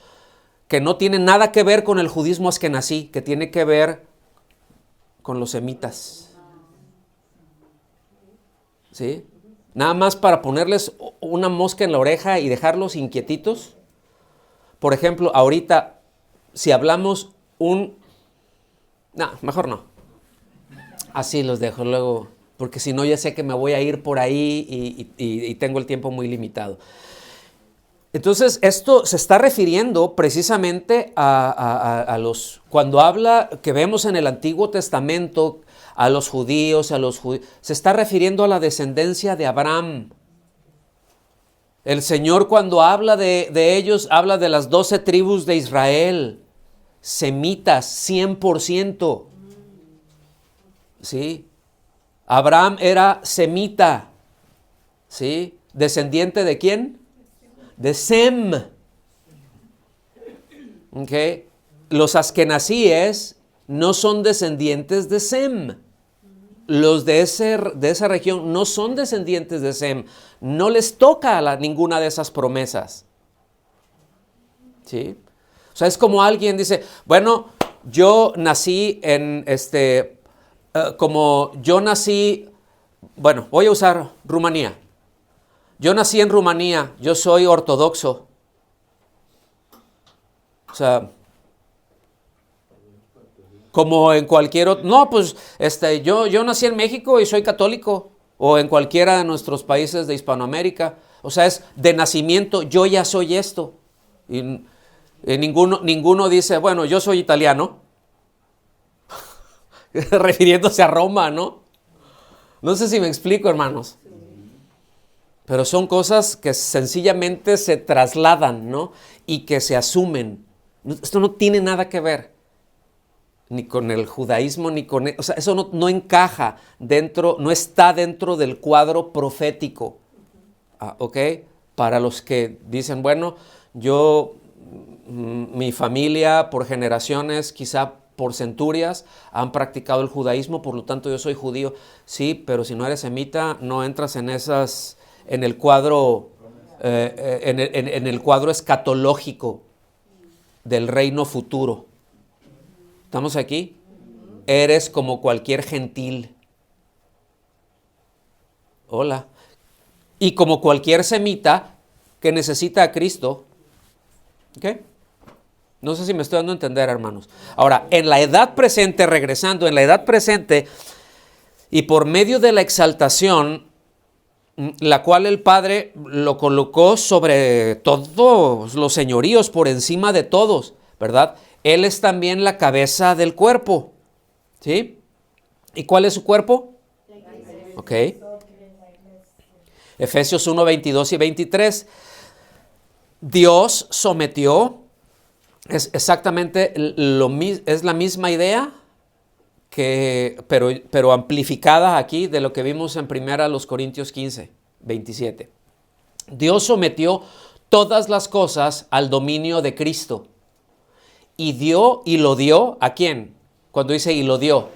que no tiene nada que ver con el judismo askenazí, que tiene que ver con los semitas. ¿Sí? Nada más para ponerles una mosca en la oreja y dejarlos inquietitos. Por ejemplo, ahorita, si hablamos no, mejor no. Así los dejo luego, porque si no ya sé que me voy a ir por ahí y tengo el tiempo muy limitado. Entonces, esto se está refiriendo precisamente a cuando habla, que vemos en el Antiguo Testamento, a los judíos, se está refiriendo a la descendencia de Abraham. El Señor, cuando habla de ellos, habla de las 12 tribus de Israel, semitas, 100%. ¿Sí? Abraham era semita. ¿Sí? ¿Descendiente de quién? De Sem. ¿Okay? Los askenazíes no son descendientes de Sem. Los de esa región no son descendientes de Sem. No les toca ninguna de esas promesas. ¿Sí? O sea, es como alguien dice, bueno, yo nací bueno, voy a usar Rumanía. Yo nací en Rumanía, yo soy ortodoxo. O sea, como en cualquier otro. No, pues yo nací en México y soy católico. O en cualquiera de nuestros países de Hispanoamérica. O sea, es de nacimiento, yo ya soy esto. Y ninguno dice, bueno, yo soy italiano. Refiriéndose a Roma, ¿no? No sé si me explico, hermanos. Pero son cosas que sencillamente se trasladan, ¿no? Y que se asumen. Esto no tiene nada que ver ni con el judaísmo, ni con... O sea, eso no encaja no está dentro del cuadro profético. ¿Ok? Para los que dicen, bueno, mi familia por generaciones, quizá por centurias, han practicado el judaísmo, por lo tanto yo soy judío. Sí, pero si no eres semita, no entras en el cuadro, en el cuadro escatológico del reino futuro. ¿Estamos aquí? Eres como cualquier gentil. Hola. Y como cualquier semita que necesita a Cristo. ¿Ok? No sé si me estoy dando a entender, hermanos. Ahora, en la edad presente, regresando, en la edad presente, y por medio de la exaltación, la cual el Padre lo colocó sobre todos los señoríos, por encima de todos, ¿verdad? Él es también la cabeza del cuerpo, ¿sí? ¿Y cuál es su cuerpo? Ok. Efesios 1, 22 y 23. Dios sometió, es exactamente es la misma idea, pero amplificada aquí de lo que vimos en 1 Corintios 15, 27. Dios sometió todas las cosas al dominio de Cristo. Y lo dio, ¿a quién? Cuando dice y lo dio,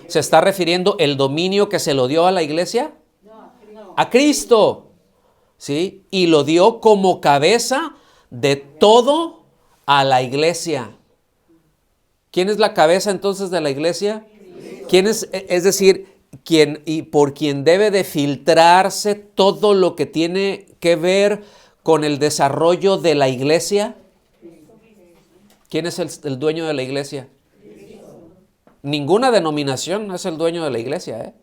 ¿se está refiriendo el dominio que se lo dio a la iglesia? A Cristo. ¿Sí? Y lo dio como cabeza de todo a la iglesia. ¿Quién es la cabeza entonces de la iglesia? ¿Quién es decir, por quien debe de filtrarse todo lo que tiene que ver con el desarrollo de la iglesia? ¿Quién es el dueño de la iglesia? Ninguna denominación es el dueño de la iglesia, ¿eh?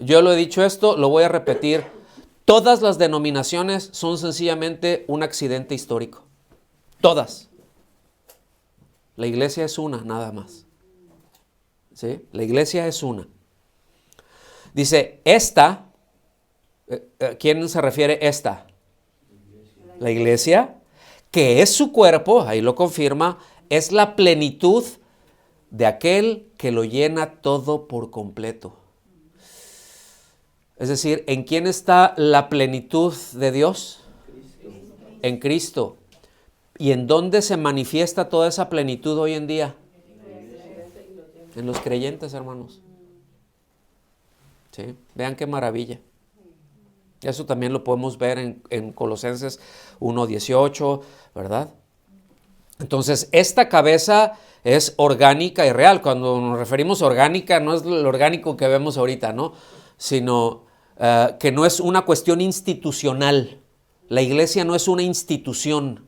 Yo lo he dicho esto, lo voy a repetir. Todas las denominaciones son sencillamente un accidente histórico. Todas. La iglesia es una, nada más. ¿Sí? La iglesia es una. Dice, ¿quién se refiere esta? La iglesia, que es su cuerpo, ahí lo confirma, es la plenitud de aquel que lo llena todo por completo. Es decir, ¿en quién está la plenitud de Dios? En Cristo. ¿Y en dónde se manifiesta toda esa plenitud hoy en día? En los creyentes, hermanos. ¿Sí? Vean qué maravilla. Eso también lo podemos ver en Colosenses 1:18, ¿verdad? Entonces, esta cabeza es orgánica y real. Cuando nos referimos a orgánica, no es lo orgánico que vemos ahorita, ¿no? Sino que no es una cuestión institucional. La iglesia no es una institución,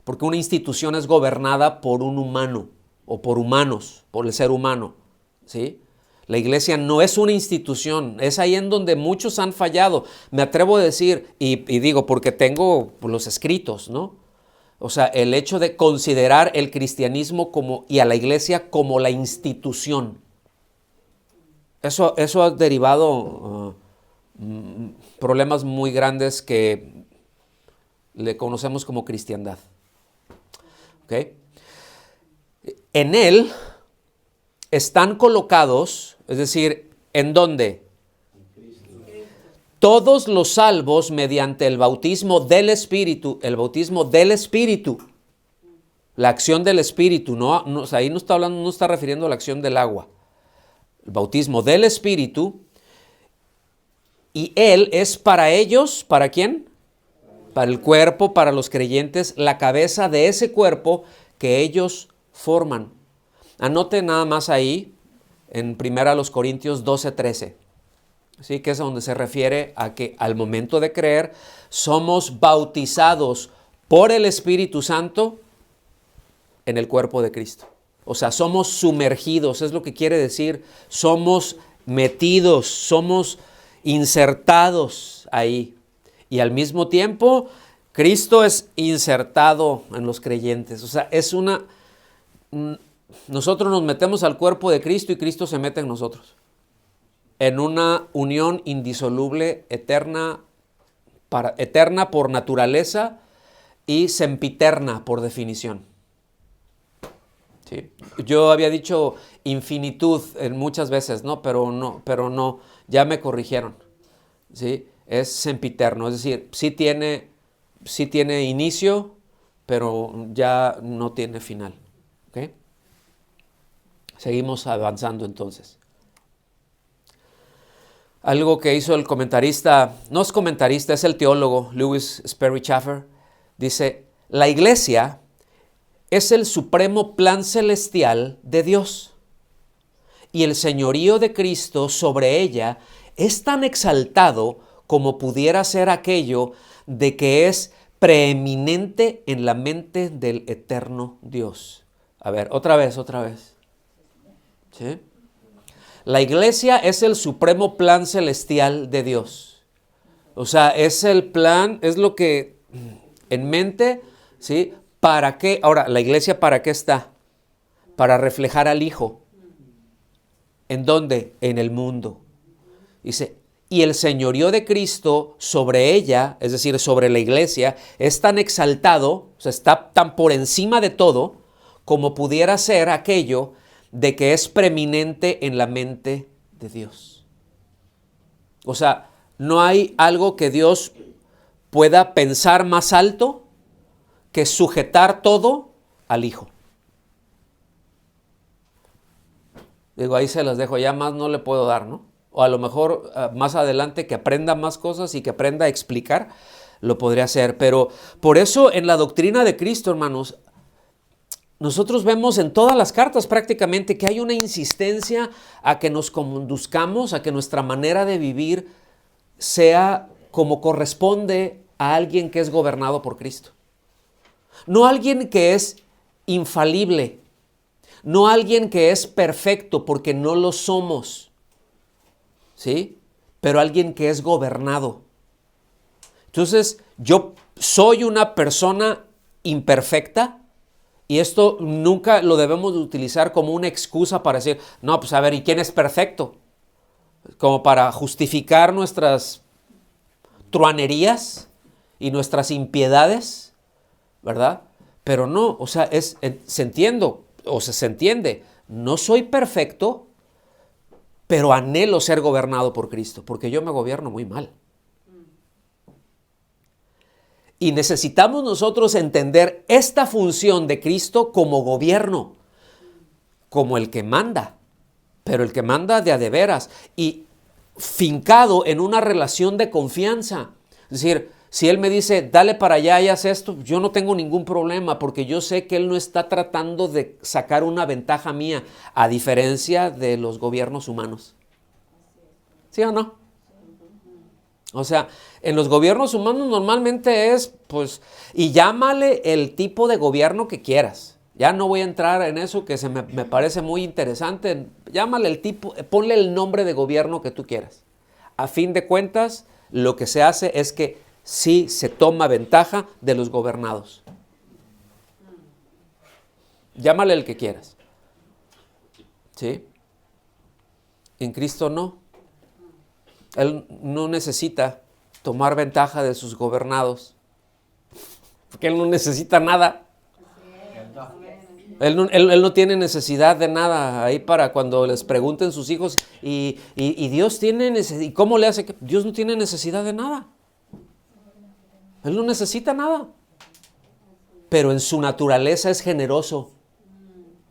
porque una institución es gobernada por un humano o por humanos, por el ser humano, ¿sí? La iglesia no es una institución, es ahí en donde muchos han fallado. Me atrevo a decir, y digo porque tengo los escritos, ¿no? O sea, el hecho de considerar el cristianismo y a la iglesia como la institución. Eso ha derivado problemas muy grandes que le conocemos como cristiandad. ¿Ok? En él están colocados, es decir, ¿en dónde? Todos los salvos mediante el bautismo del Espíritu, la acción del Espíritu, o sea, ahí no está hablando, no está refiriendo a la acción del agua. El bautismo del Espíritu, y Él es para ellos, ¿para quién? Para el cuerpo, para los creyentes, la cabeza de ese cuerpo que ellos forman. Anote nada más ahí, en 1 Corintios 12:13. ¿Sí? Que es donde se refiere a que al momento de creer somos bautizados por el Espíritu Santo en el cuerpo de Cristo. O sea, somos sumergidos, es lo que quiere decir, somos metidos, somos insertados ahí. Y al mismo tiempo, Cristo es insertado en los creyentes. O sea, nosotros nos metemos al cuerpo de Cristo y Cristo se mete en nosotros. En una unión indisoluble, eterna por naturaleza y sempiterna por definición. ¿Sí? Yo había dicho infinitud muchas veces, ¿no? Pero no, ya me corrigieron. ¿Sí? Es sempiterno, es decir, sí tiene inicio, pero ya no tiene final. ¿Ok? Seguimos avanzando entonces. Algo que hizo el comentarista, no es comentarista, es el teólogo Lewis Sperry Chafer, dice, la iglesia es el supremo plan celestial de Dios y el señorío de Cristo sobre ella es tan exaltado como pudiera ser aquello de que es preeminente en la mente del eterno Dios. A ver, otra vez. ¿Sí? La iglesia es el supremo plan celestial de Dios. O sea, es el plan, es lo que en mente, ¿sí? ¿Para qué? Ahora, ¿la iglesia para qué está? Para reflejar al Hijo. ¿En dónde? En el mundo. Dice, y el señorío de Cristo sobre ella, es decir, sobre la iglesia, es tan exaltado, o sea, está tan por encima de todo, como pudiera ser aquello de que es preeminente en la mente de Dios. O sea, no hay algo que Dios pueda pensar más alto que sujetar todo al Hijo. Digo, ahí se las dejo, ya más no le puedo dar, ¿no? O a lo mejor más adelante que aprenda más cosas y que aprenda a explicar, lo podría hacer. Pero por eso en la doctrina de Cristo, hermanos, nosotros vemos en todas las cartas prácticamente que hay una insistencia a que nos conduzcamos, a que nuestra manera de vivir sea como corresponde a alguien que es gobernado por Cristo. No alguien que es infalible, no alguien que es perfecto porque no lo somos, ¿sí? Pero alguien que es gobernado. Entonces, yo soy una persona imperfecta. Y esto nunca lo debemos de utilizar como una excusa para decir, no, pues a ver, ¿y quién es perfecto? Como para justificar nuestras truanerías y nuestras impiedades, ¿verdad? Pero no, o sea, se entiende, no soy perfecto, pero anhelo ser gobernado por Cristo, porque yo me gobierno muy mal. Y necesitamos nosotros entender esta función de Cristo como gobierno, como el que manda, pero el que manda de a de veras y fincado en una relación de confianza. Es decir, si Él me dice, dale para allá y haz esto, yo no tengo ningún problema porque yo sé que Él no está tratando de sacar una ventaja mía, a diferencia de los gobiernos humanos. ¿Sí o no? O sea, en los gobiernos humanos normalmente es, pues, y llámale el tipo de gobierno que quieras. Ya no voy a entrar en eso que me parece muy interesante. Llámale el tipo, ponle el nombre de gobierno que tú quieras. A fin de cuentas, lo que se hace es que sí se toma ventaja de los gobernados. Llámale el que quieras. ¿Sí? En Cristo no. Él no necesita tomar ventaja de sus gobernados, porque Él no necesita nada. Él no tiene necesidad de nada ahí para cuando les pregunten sus hijos, y Dios tiene necesidad, ¿y cómo le hace? Dios no tiene necesidad de nada. Él no necesita nada, pero en su naturaleza es generoso.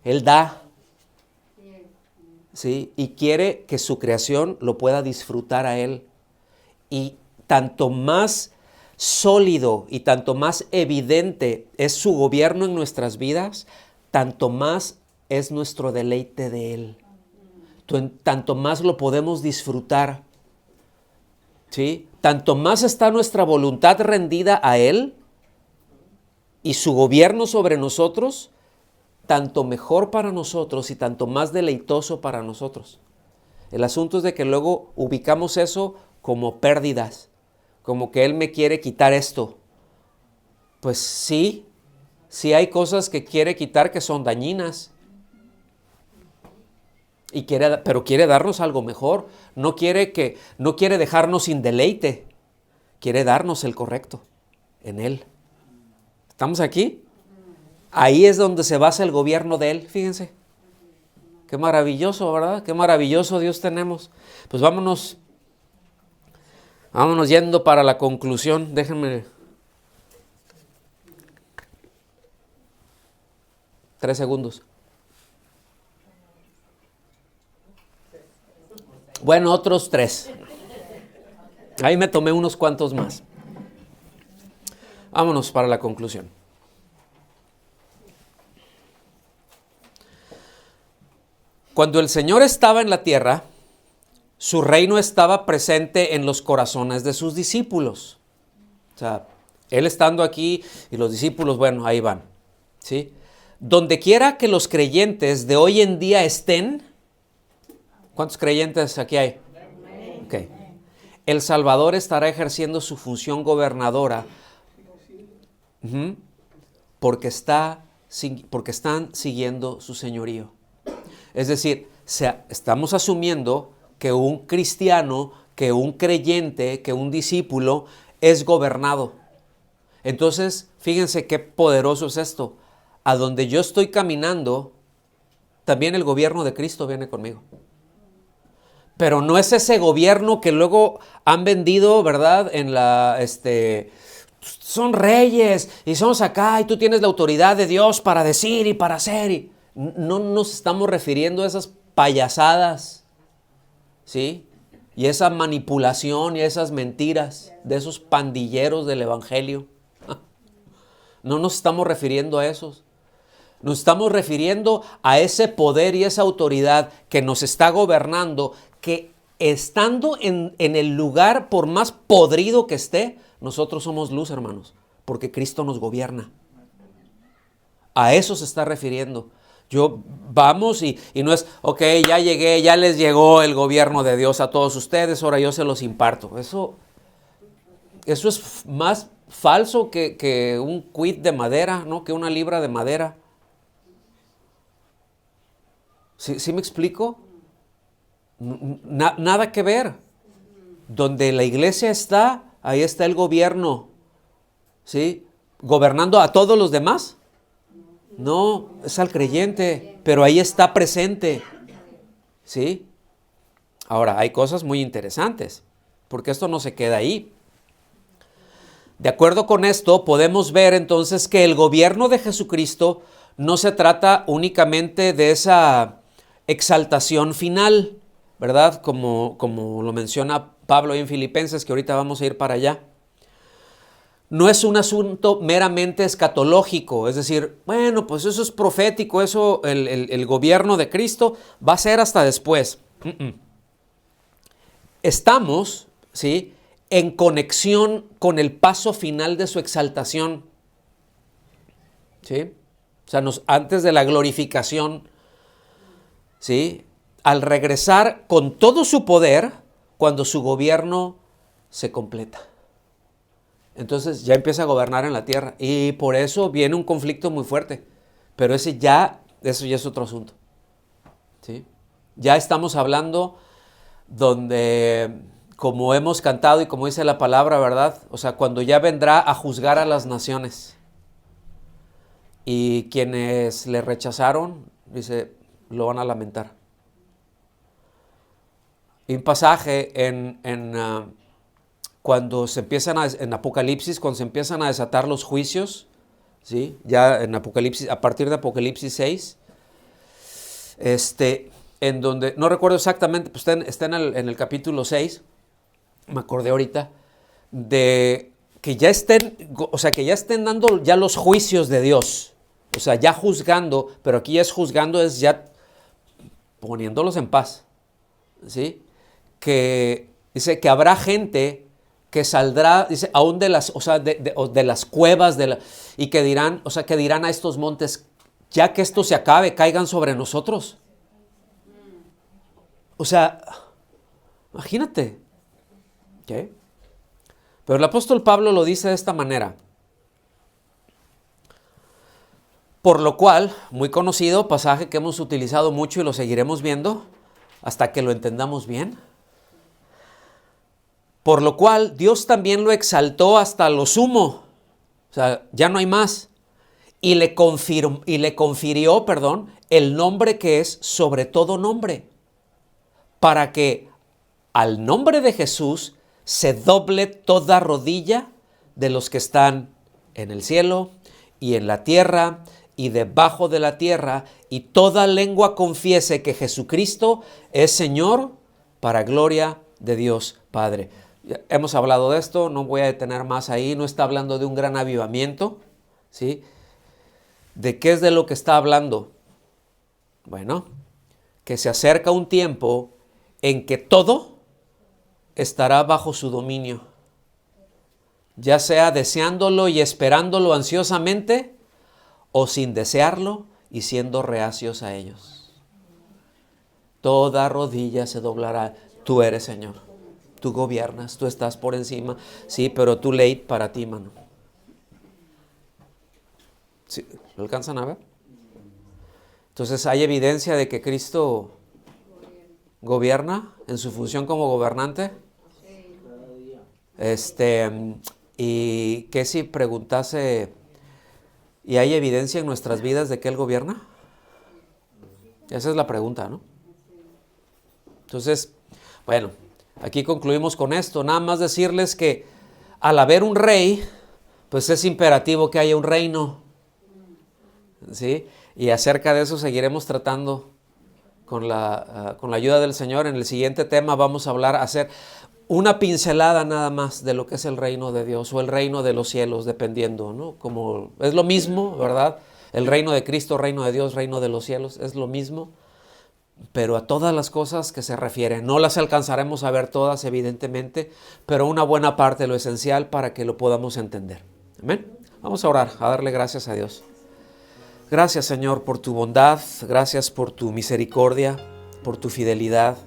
Él da. ¿Sí? Y quiere que su creación lo pueda disfrutar a Él. Y tanto más sólido y tanto más evidente es su gobierno en nuestras vidas, tanto más es nuestro deleite de Él. Tanto más lo podemos disfrutar. ¿Sí? Tanto más está nuestra voluntad rendida a Él y su gobierno sobre nosotros, tanto mejor para nosotros y tanto más deleitoso para nosotros. El asunto es de que luego ubicamos eso como pérdidas, como que Él me quiere quitar esto. Pues sí hay cosas que quiere quitar que son dañinas, pero quiere darnos algo mejor. No quiere dejarnos sin deleite, quiere darnos el correcto en Él. ¿Estamos aquí? Ahí es donde se basa el gobierno de Él, fíjense. Qué maravilloso, ¿verdad? Qué maravilloso Dios tenemos. Pues vámonos yendo para la conclusión. Déjenme 3 segundos. Bueno, otros 3. Ahí me tomé unos cuantos más. Vámonos para la conclusión. Cuando el Señor estaba en la tierra, su reino estaba presente en los corazones de sus discípulos. O sea, Él estando aquí y los discípulos, bueno, ahí van. ¿Sí? Donde quiera que los creyentes de hoy en día estén, ¿cuántos creyentes aquí hay? Okay. El Salvador estará ejerciendo su función gobernadora porque están siguiendo su señorío. Es decir, estamos asumiendo que un cristiano, que un creyente, que un discípulo es gobernado. Entonces, fíjense qué poderoso es esto. A donde yo estoy caminando, también el gobierno de Cristo viene conmigo. Pero no es ese gobierno que luego han vendido, ¿verdad? Son reyes y somos acá y tú tienes la autoridad de Dios para decir y para hacer. No nos estamos refiriendo a esas payasadas, ¿sí? Y esa manipulación y esas mentiras de esos pandilleros del evangelio. No nos estamos refiriendo a esos. Nos estamos refiriendo a ese poder y esa autoridad que nos está gobernando, que estando en el lugar, por más podrido que esté, nosotros somos luz, hermanos, porque Cristo nos gobierna. A eso se está refiriendo. Vamos y no es, ok, ya llegué, ya les llegó el gobierno de Dios a todos ustedes, ahora yo se los imparto. Eso es más falso que un quid de madera, ¿no? Que una libra de madera. ¿Sí me explico? Nada que ver. Donde la iglesia está, ahí está el gobierno, ¿sí? ¿Gobernando a todos los demás? No, es al creyente, pero ahí está presente. ¿Sí? Ahora, hay cosas muy interesantes, porque esto no se queda ahí. De acuerdo con esto, podemos ver entonces que el gobierno de Jesucristo no se trata únicamente de esa exaltación final, ¿verdad? Como lo menciona Pablo en Filipenses, que ahorita vamos a ir para allá. No es un asunto meramente escatológico, es decir, bueno, pues eso es profético, eso el gobierno de Cristo va a ser hasta después. Estamos, ¿sí?, en conexión con el paso final de su exaltación. ¿Sí? O sea, antes de la glorificación, ¿sí?, al regresar con todo su poder cuando su gobierno se completa. Entonces ya empieza a gobernar en la tierra y por eso viene un conflicto muy fuerte. Pero eso ya es otro asunto. ¿Sí? Ya estamos hablando donde, como hemos cantado y como dice la palabra, ¿verdad? O sea, cuando ya vendrá a juzgar a las naciones. Y quienes le rechazaron, dice, lo van a lamentar. Y un pasaje cuando se empiezan en Apocalipsis, cuando se empiezan a desatar los juicios, ¿sí? Ya en Apocalipsis, a partir de Apocalipsis 6, en donde, no recuerdo exactamente, pues está en el capítulo 6, me acordé ahorita, de que ya estén dando ya los juicios de Dios, o sea, ya juzgando, pero aquí es juzgando, es ya poniéndolos en paz, ¿sí? Que dice que habrá gente que saldrá, dice, aún de las, o sea, de las cuevas, y que dirán, o sea, que dirán a estos montes, ya que esto se acabe, caigan sobre nosotros. O sea, imagínate. ¿Okay? Pero el apóstol Pablo lo dice de esta manera. Por lo cual, muy conocido, pasaje que hemos utilizado mucho y lo seguiremos viendo hasta que lo entendamos bien. Por lo cual, Dios también lo exaltó hasta lo sumo. O sea, ya no hay más. Y le confirió, el nombre que es sobre todo nombre. Para que al nombre de Jesús se doble toda rodilla de los que están en el cielo y en la tierra y debajo de la tierra, y toda lengua confiese que Jesucristo es Señor, para gloria de Dios Padre. Ya hemos hablado de esto, no voy a detener más ahí, no está hablando de un gran avivamiento, ¿sí? ¿De qué es de lo que está hablando? Bueno, que se acerca un tiempo en que todo estará bajo su dominio, ya sea deseándolo y esperándolo ansiosamente, o sin desearlo y siendo reacios a ellos. Toda rodilla se doblará. Tú eres Señor, tú gobiernas, tú estás por encima, sí, pero too late para ti, mano. ¿Sí? ¿Lo alcanzan a ver? Entonces hay evidencia de que Cristo gobierna en su función como gobernante. Y que si preguntase, ¿y hay evidencia en nuestras vidas de que Él gobierna? Esa es la pregunta, ¿no? Entonces, bueno, aquí concluimos con esto. Nada más decirles que al haber un rey, pues es imperativo que haya un reino, ¿sí? Y acerca de eso seguiremos tratando con la ayuda del Señor. En el siguiente tema vamos a hacer una pincelada nada más de lo que es el reino de Dios o el reino de los cielos, dependiendo, ¿no? Como es lo mismo, ¿verdad? El reino de Cristo, reino de Dios, reino de los cielos, es lo mismo, pero a todas las cosas que se refieren. No las alcanzaremos a ver todas, evidentemente, pero una buena parte, lo esencial para que lo podamos entender. Amén. Vamos a orar, a darle gracias a Dios. Gracias, Señor, por tu bondad, gracias por tu misericordia, por tu fidelidad.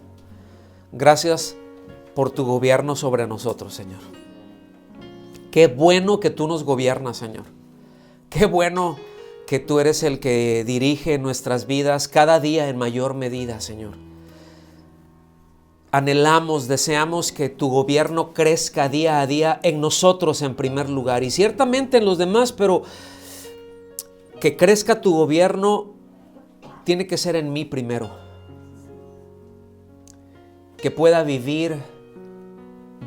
Gracias por tu gobierno sobre nosotros, Señor. Qué bueno que tú nos gobiernas, Señor. Qué bueno que tú eres el que dirige nuestras vidas cada día en mayor medida, Señor. Anhelamos, deseamos que tu gobierno crezca día a día en nosotros en primer lugar y ciertamente en los demás, pero que crezca tu gobierno tiene que ser en mí primero. Que pueda vivir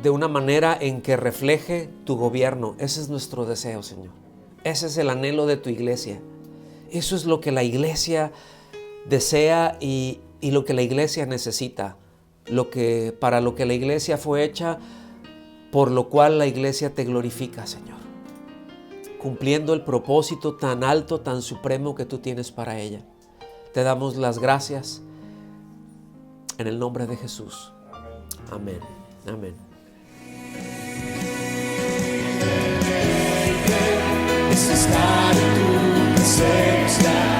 de una manera en que refleje tu gobierno. Ese es nuestro deseo, Señor. Ese es el anhelo de tu iglesia. Eso es lo que la iglesia desea y lo que la iglesia necesita. Para lo que la iglesia fue hecha, por lo cual la iglesia te glorifica, Señor. Cumpliendo el propósito tan alto, tan supremo que tú tienes para ella. Te damos las gracias en el nombre de Jesús. Amén. Amén. Esse estado tu,